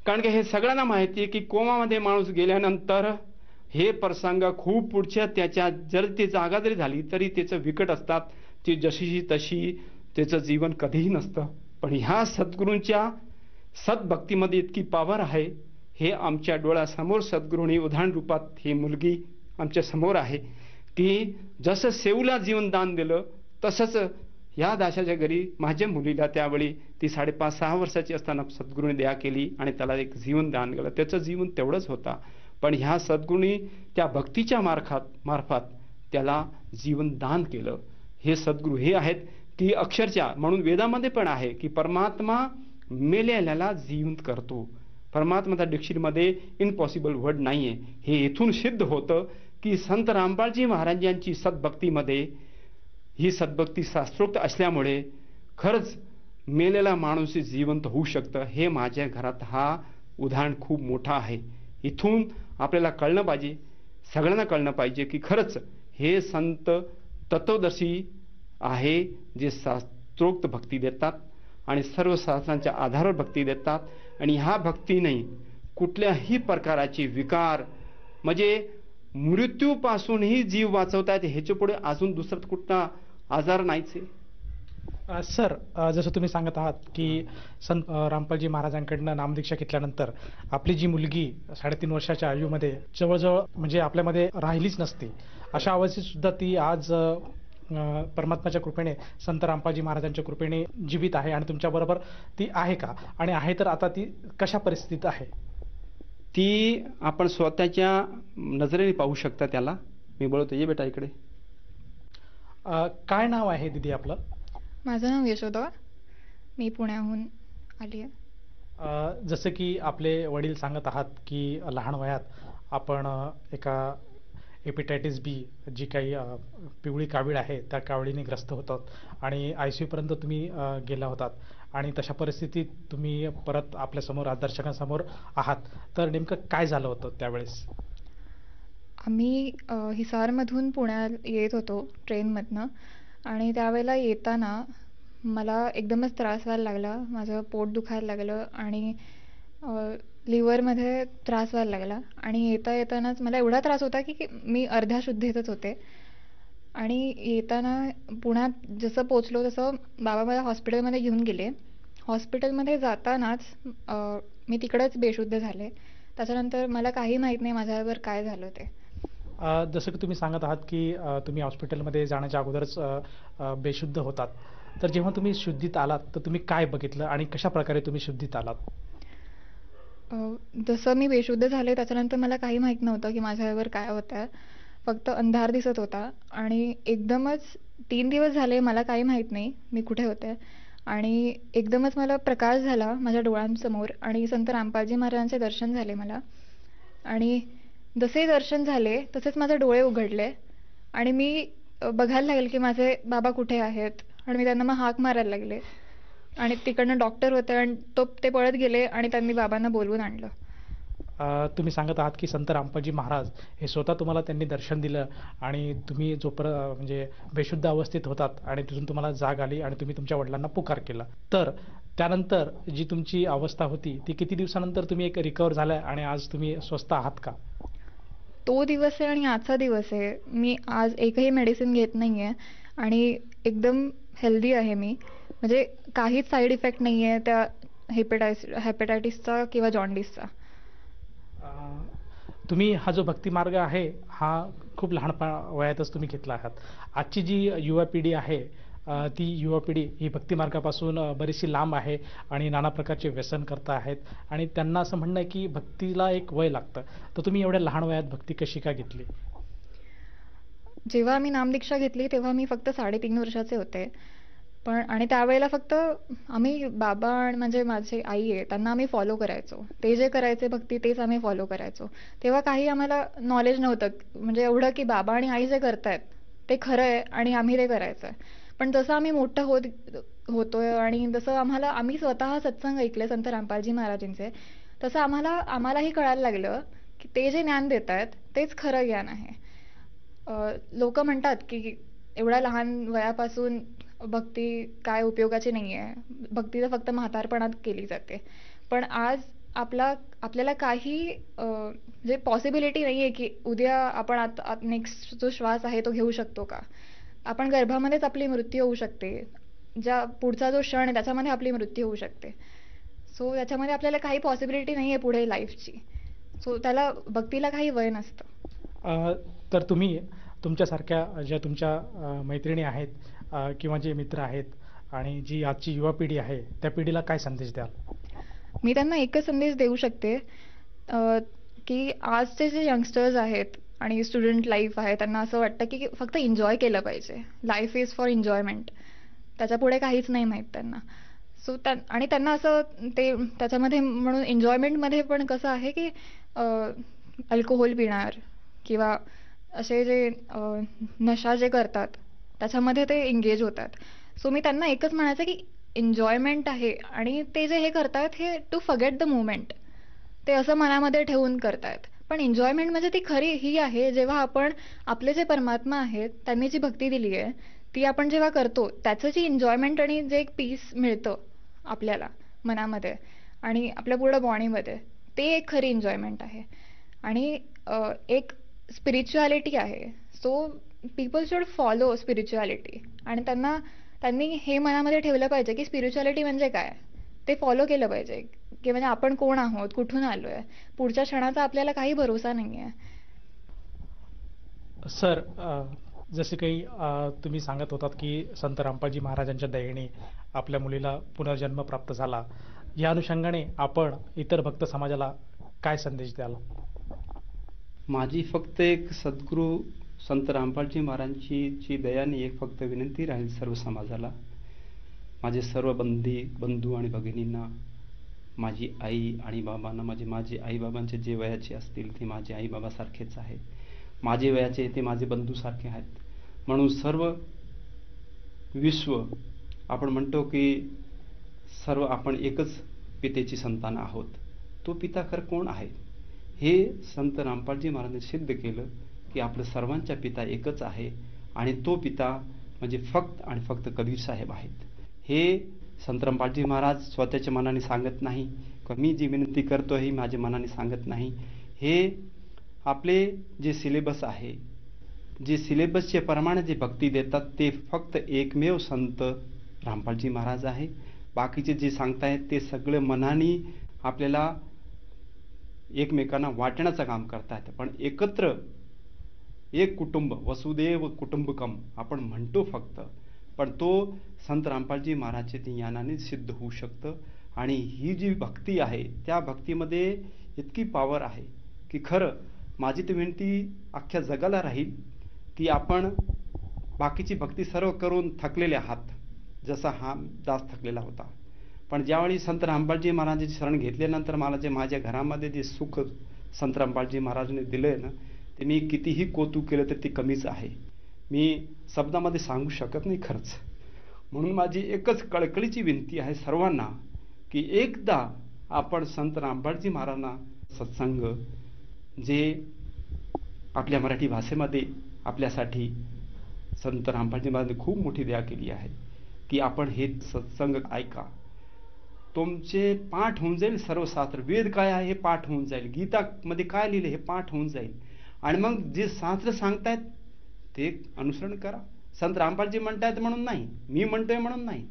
कारण की हे सगळ्यांना माहिती आहे की कोमामध्ये माणूस गेल्यानंतर हे प्रसंग खूप पुढच्या त्याच्या जर ती जागा जरी झाली तरी त्याचं विकट असतात. ती जशीची तशी त्याचं जीवन कधीही नसतं. पण ह्या सद्गुरूंच्या सद्भक्तीमध्ये इतकी पावर आहे. हे आमच्या डोळ्यासमोर सद्गुरूंनी उदाहरण रूपात ही मुलगी आमच्या समोर आहे की जसं सेऊला जीवन दान दिलं तसंच या दाशाच्या घरी माझ्या मुलीला त्यावेळी ती 5.5-6 वर्षाची असताना सद्गुरूंनी दया केली आणि त्याला एक जीवन दान केलं. त्याचं जीवन तेवढंच होता, पण ह्या सद्गुरूंनी त्या भक्तीच्या मार्फत त्याला जीवन दान केलं. हे सद्गुरू हे आहेत की अक्षरशः म्हणून वेदामध्ये पण आहे की परमात्मा मेलेल्याला जिवंत करतो. परमात्माच्या डिक्शनरीमध्ये इम्पॉसिबल वर्ड नाहीये. हे इथून सिद्ध होतं की संत रामपालजी महाराजांची सद्भक्तीमध्ये ही सद्भक्ती शास्त्रोक्त असल्यामुळे खरंच मेलेला माणूस जिवंत होऊ शकतं. हे माझ्या घरात हा उदाहरण खूप मोठा आहे. इथून आपल्याला कळलं पाहिजे, सगळ्यांना कळलं पाहिजे की खरंच हे संत तत्वदर्शी आहे जे शास्त्रोक्त भक्ती देतात आणि सर्व शास्त्रांच्या आधारावर भक्ती देतात. आणि ह्या भक्तीने कुठल्याही प्रकाराचे विकार म्हणजे मृत्यूपासूनही जीव वाचवता येते. ह्याच्या पुढे अजून दुसरा कुठला आजार नाहीच आहे. सर, जसं तुम्ही सांगत आहात की संत रामपालजी महाराजांकडनं नामदीक्षा घेतल्यानंतर आपली जी मुलगी 3.5 वर्षाच्या आयुमध्ये जवळजवळ म्हणजे आपल्यामध्ये राहिलीच नसती, अशा अवस्थेत सुद्धा ती आज परमात्माच्या कृपेने संत रामपालजी महाराजांच्या कृपेने जीवित आहे आणि तुमच्याबरोबर ती आहे का, आणि आहे तर आता ती कशा परिस्थितीत आहे? ती आपण स्वतःच्या नजरेने पाहू शकता त्याला. मी बोलतो, ये बेटा इकडे. काय नाव आहे दीदी आपलं? माझं नाव यशोदा, मी पुण्याहून आली आहे. जसं की आपले वडील सांगत आहात की लहान वयात आपण एका हेपेटायटिस बी जी काही पिवळी कावीळ आहे त्या कावळीने ग्रस्त होतात आणि ICU पर्यंत तुम्ही गेला होतात आणि तशा परिस्थितीत तुम्ही परत आपल्यासमोर दर्शकांसमोर आहात. तर नेमकं काय झालं होतं त्यावेळेस? आम्ही हिसारमधून पुण्यात येत होतो ट्रेनमधनं आणि त्यावेळेला येताना मला एकदमच त्रास व्हायला लागला. माझं पोट दुखायला लागलं आणि लिव्हरमध्ये त्रास व्हायला लागला आणि येतानाच मला एवढा त्रास होता की मी अर्ध्या शुद्धीतच होते. आणि येताना पुण्यात जसं पोचलो तसं बाबा मला हॉस्पिटलमध्ये घेऊन गेले. हॉस्पिटलमध्ये जातानाच मी तिकडेच बेशुद्ध झाले. त्याच्यानंतर मला काही माहीत नाही माझ्याबरोबर काय झालं ते. जसं की तुम्ही सांगत आहात की तुम्ही हॉस्पिटलमध्ये जाण्याच्या अगोदरच बेशुद्ध होतात. तर जेव्हा तुम्ही शुद्धीत आलात तर तुम्ही काय बघितलं आणि कशा प्रकारे तुम्ही शुद्धीत आलात? जसं मी बेशुद्ध झाले त्याच्यानंतर मला काही माहीत नव्हतं की माझ्याबरोबर काय होतंय. फक्त अंधार दिसत होता आणि एकदमच 3 दिवस झाले मला काही माहीत नाही मी कुठे होते. आणि एकदमच मला प्रकाश झाला माझ्या डोळ्यांसमोर आणि संत रामपालजी महाराजांचे दर्शन झाले मला. आणि जसे दर्शन झाले तसेच माझे डोळे उघडले आणि मी बघायला लागले की माझे बाबा कुठे आहेत. आणि मी त्यांना मग हाक मारायला लागले आणि तिकडनं डॉक्टर होते आणि ते पळत गेले आणि त्यांनी बाबांना बोलवून आणलं. तुम्ही सांगत आहात की संत रामपालजी महाराज हे स्वतः तुम्हाला त्यांनी दर्शन दिलं आणि तुम्ही म्हणजे बेशुद्ध अवस्थेत होतात आणि तिथून तुम्हाला जाग आली आणि तुम्ही तुमच्या वडिलांना पुकार केला. तर त्यानंतर जी तुमची अवस्था होती ती किती दिवसानंतर तुम्ही एक रिकवर झालाय आणि आज तुम्ही स्वस्थ आहात का? तो दिवस आहे आणि आजचा दिवस आहे. मी आज एकही मेडिसिन घेत नाहीये आणि एकदम हेल्दी आहे मी. म्हणजे काहीच साईड इफेक्ट नाही आहे त्या हेपेटायटिसचा किंवा जॉन्डिसचा. तुम्ही हा जो भक्ती मार्ग आहे हा खूप लहान वयातच तुम्ही घेतला आहात. आजची जी युवा पिढी आहे ती युवा पिढी ही भक्ती मार्गापासून बरीचशी लांब आहे आणि नाना प्रकारचे व्यसन करता आहेत आणि त्यांना असं म्हणणं आहे की भक्तीला एक वय लागतं. तर तुम्ही एवढ्या लहान वयात भक्ती कशी का घेतली? जेव्हा मी नामदीक्षा घेतली तेव्हा मी फक्त 3.5 वर्षाचे होते. पण आणि त्यावेळेला फक्त आम्ही बाबा आणि म्हणजे माझी आई आहे त्यांना आम्ही फॉलो करायचो. ते जे करायचे भक्ती तेच आम्ही फॉलो करायचो. तेव्हा काही आम्हाला नॉलेज नव्हतं म्हणजे एवढं की बाबा आणि आई जे करतायत ते खरं आहे आणि आम्ही ते करायचं. पण जसं आम्ही मोठं होतोय आणि जसं आम्ही स्वतः सत्संग ऐकले संत रामपालजी महाराजांचे तसं आम्हालाही कळायला लागलं की ते जे ज्ञान देत आहेत तेच खरं ज्ञान आहे. लोक म्हणतात की एवढ्या लहान वयापासून भक्ती काय उपयोगाची नाही आहे. भक्ती तर फक्त म्हातारपणात केली जाते. पण आज आपल्याला काही म्हणजे पॉसिबिलिटी नाही आहे की उद्या आपण नेक्स्ट जो श्वास आहे तो घेऊ शकतो का. आपण गर्भामध्येच आपली मृत्यू होऊ शकते. पुढचा जो क्षण आहे त्याच्यामध्ये आपली मृत्यू होऊ शकते. सो त्याच्यामध्ये आपल्याला काही पॉसिबिलिटी नाही आहे पुढे लाईफची. सो त्याला भक्तीला काही वय नसतं. तर तुम्ही तुमच्यासारख्या ज्या तुमच्या मैत्रिणी आहेत किंवा जे मित्र आहेत आणि जी आजची युवा पिढी आहे त्या पिढीला काय संदेश द्याल? मी त्यांना एकच संदेश देऊ शकते की आजचे जे यंगस्टर्स आहेत आणि स्टुडंट लाईफ आहे त्यांना असं वाटतं की फक्त एन्जॉय केलं पाहिजे. Life is for enjoyment. त्याच्यापुढे काहीच नाही माहीत त्यांना. सो आणि त्यांना असं ते त्याच्यामध्ये म्हणून एन्जॉयमेंटमध्ये पण कसं आहे की अल्कोहोल पिणार किंवा असे जे नशा जे करतात त्याच्यामध्ये ते एंगेज होतात. सो मी त्यांना एकच म्हणायचं की एन्जॉयमेंट आहे आणि ते जे हे करतायत हे टू फॉरगेट द मोमेंट ते असं मनामध्ये ठेवून करतायत. पण एन्जॉयमेंट म्हणजे ती खरी ही आहे जेव्हा आपण आपले जे परमात्मा आहेत त्यांनी जी भक्ती दिली आहे ती आपण जेव्हा करतो त्याचं जी एन्जॉयमेंट आणि जे एक पीस मिळतं आपल्याला मनामध्ये आणि आपल्या पूर्ण बॉडीमध्ये ते एक खरी एन्जॉयमेंट आहे. आणि एक स्पिरिच्युअलिटी आहे. So people should follow spirituality आणि त्यांनी हे मनामध्ये ठेवलं पाहिजे की स्पिरिच्युअलिटी म्हणजे काय ते फॉलो केलं पाहिजे की म्हणजे आपण कोण आहोत कुठून आलोय पुढच्या क्षणाचा आपल्याला काही भरोसा नाही आहे. सर जसे काही तुम्ही सांगत होतात की संत रामपालजी महाराजांच्या दयेने आपल्या मुलीला पुनर्जन्म प्राप्त झाला. या अनुषंगाने आपण इतर भक्त समाजाला काय संदेश द्याल? माझी फक्त एक सद्गुरू संत रामपालजी महाराजांची दयाने एक फक्त विनंती राहील सर्व समाजाला. माझे सर्व बंधू आणि भगिनींना, माझी आई आणि बाबांना, माझे आई बाबांचे जे वयाचे असतील ते माझे आई बाबासारखेच आहेत. माझे वयाचे ते माझे बंधूसारखे आहेत. म्हणून सर्व विश्व आपण म्हणतो की सर्व आपण एकच पितेची संतान आहोत. तो पिता खरं कोण आहे हे संत रामपालजी महाराजांनी सिद्ध केलं की आपलं सर्वांच्या पिता एकच आहे आणि तो पिता म्हणजे फक्त आणि फक्त कबीर साहेब आहेत. हे संत रामपालजी महाराज स्वतःच्या मनाने सांगत नाही. मी जी विनंती करतो ही माझ्या मनाने सांगत नाही. हे आपले जे सिलेबस आहे, जे सिलेबसचे प्रमाणे जे भक्ती देतात ते फक्त एकमेव संत रामपालजी महाराज आहे. बाकीचे जे सांगतायत ते सगळं मनाने आपल्याला एकमेकांना वाटण्याचं काम करतायत. पण एकत्र एक कुटुंब, वसुदेव कुटुंबकम आपण म्हणतो फक्त, पण तो संत रामपालजी महाराजच्या ज्ञानाने सिद्ध होऊ शकतं. आणि ही जी भक्ती आहे त्या भक्तीमध्ये इतकी पॉवर आहे की खरं माझी तर विनंती अख्ख्या जगाला राहील की आपण बाकीची भक्ती सर्व करून थकलेले आहात, जसा हा दास थकलेला होता. पण ज्यावेळी संत रामपालजी महाराजांची शरण घेतल्यानंतर मला जे माझ्या घरामध्ये जे सुख संत रामपालजी महाराजांनी दिलंय ना, ते मी कितीही कौतुक केलं तर ते कमीच आहे. मी शब्दामध्ये सांगू शकत नाही खरंच. म्हणून माझी एकच कळकळीची विनंती आहे सर्वांना की एकदा आपण संत रामपालजी महाराजांना सत्संग जे आपल्या मराठी भाषेमध्ये आपल्यासाठी संत रामपालजी महाराजांनी खूप मोठी दया केली आहे की आपण हे सत्संग ऐका. तुमचे पाठ होऊन जाईल, सर्व शास्त्र वेद काय आहे हे पाठ होऊन जाईल, गीतामध्ये काय लिहिले हे पाठ होऊन जाईल. आणि मग जे शास्त्र सांगतायत ते अनुसरण करा. संत रामपालजी म्हणतायत म्हणून नाही, मी म्हणतोय म्हणून नाही,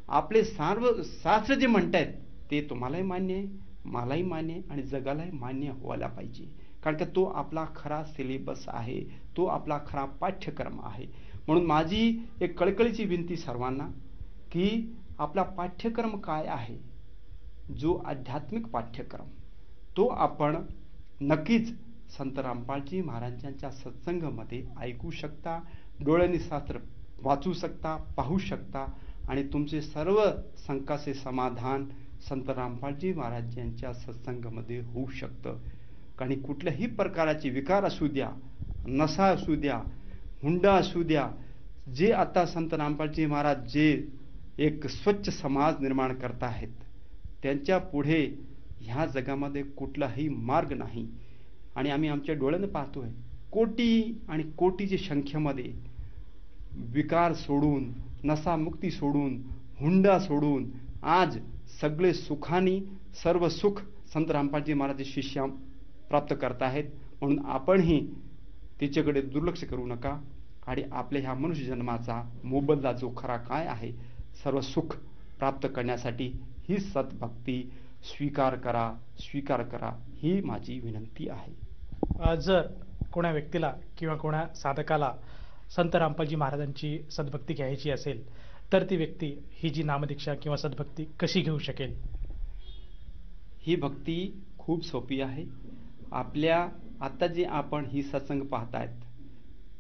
आपले सर्व शास्त्र जे म्हणतायत ते तुम्हालाही मान्य आहे, मलाही मान्य आहे आणि जगालाही मान्य व्हायला पाहिजे. कारण का तो आपला खरा सिलेबस आहे, तो आपला खरा पाठ्यक्रम आहे. म्हणून माझी एक कळकळीची विनंती सर्वांना की आपला पाठ्यक्रम काय आहे, जो आध्यात्मिक पाठ्यक्रम, तो आपण नक्कीच संत रामपालजी महाराजांच्या सत्संगामध्ये ऐकू शकता, डोळ्यांनी शास्त्र वाचू शकता, पाहू शकता आणि तुमचे सर्व शंकाचे समाधान संत रामपालजी महाराजांच्या सत्संगामध्ये होऊ शकतं. कारण कुठल्याही प्रकाराचे विकार असू द्या, नशा असू द्या, हुंडा असू द्या, जे आता संत रामपालजी महाराज जे एक स्वच्छ समाज निर्माण करत आहेत त्यांच्या पुढे ह्या जगामध्ये कुठलाही मार्ग नाही. आणि आम्ही आमच्या डोळ्यानं पाहतोय कोटी आणि कोटीच्या संख्येमध्ये विकार सोडून, नशामुक्ती सोडून, हुंडा सोडून आज सगळे सुखानी सर्व सुख संत रामपालजी महाराज शिष्य प्राप्त करत आहेत. म्हणून आपणही तिच्याकडे दुर्लक्ष करू नका आणि आपल्या ह्या मनुष्य जन्माचा मोबदला जो खरा काय आहे, सर्व सुख प्राप्त करण्यासाठी ही सतभक्ती स्वीकार करा ही माझी विनंती आहे. जर कोणा व्यक्तीला किंवा कोणा साधकाला संत रामपालजी महाराजांची सद्भक्ती घ्यायची असेल तर ती व्यक्ती ही जी नामदीक्षा किंवा सद्भक्ती कशी घेऊ शकेल? ही भक्ती खूप सोपी आहे. आपल्या आता जे आपण ही सत्संग पाहतायत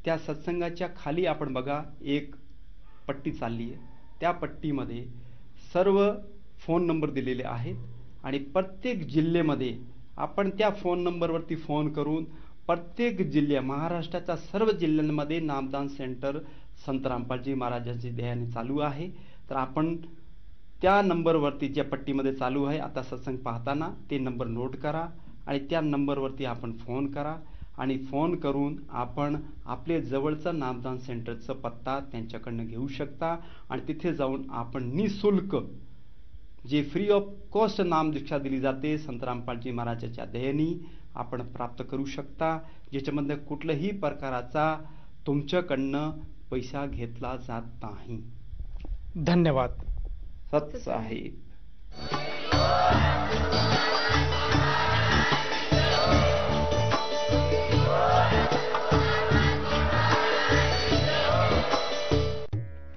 त्या सत्संगाच्या खाली आपण बघा एक पट्टी चालली आहे. त्या पट्टीमध्ये सर्व फोन नंबर दिलेले आहेत आणि प्रत्येक जिल्ह्यामध्ये आपण त्या फोन नंबरवरती फोन करून प्रत्येक जिल्ह्या महाराष्ट्राच्या सर्व जिल्ह्यांमध्ये नामदान सेंटर संत रामपालजी महाराजांची दयाने चालू आहे. तर आपण त्या नंबरवरती ज्या पट्टीमध्ये चालू आहे आता सत्संग पाहताना ते नंबर नोट करा आणि त्या नंबरवरती आपण फोन करा आणि फोन करून आपण आपले जवळचं नामदान सेंटरचा पत्ता त्यांच्याकडनं घेऊ शकता आणि तिथे जाऊन आपण निःशुल्क जे फ्री ऑफ कॉस्ट नामदीक्षा दिली जाते संत रामपालजी महाराजांच्या दयेने आपण प्राप्त करू शकता, ज्याच्यामध्ये कुठल्याही प्रकाराचा तुमच्याकडनं पैसा घेतला जात नाही. धन्यवाद. सत साहेब.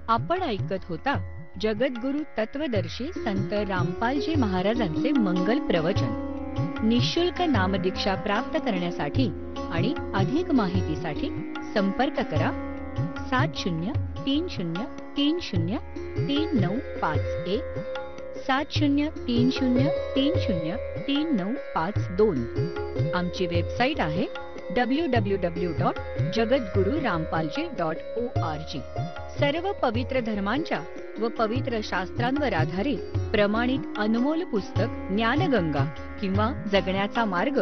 आपण ऐकत होता जगद्गुरु तत्वदर्शी संत रामपालजी महाराजांचे मंगल प्रवचन. निःशुल्क नामदीक्षा प्राप्त करण्यासाठी आणि अधिक माहितीसाठी संपर्क करा 7030303951 7030303952. आमची वेबसाईट आहे www.jagadgururampalji.org. सर्व पवित्र धर्मांच्या व पवित्र शास्त्रांवर आधारित प्रमाणित अनमोल पुस्तक ज्ञानगंगा किंवा जगण्याचा मार्ग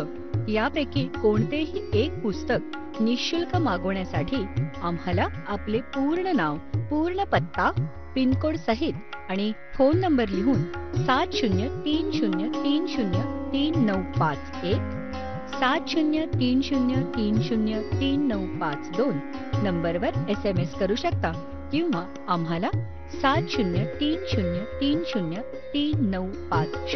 यापैकी कोणतेही एक पुस्तक निःशुल्क मागवण्यासाठी आम्हाला आपले पूर्ण नाव, पूर्ण पत्ता, पिनकोड सहित आणि फोन नंबर लिहून 7030303951 7030303952 नंबरवर SMS करू शकता किंवा आम्हाला 7030303950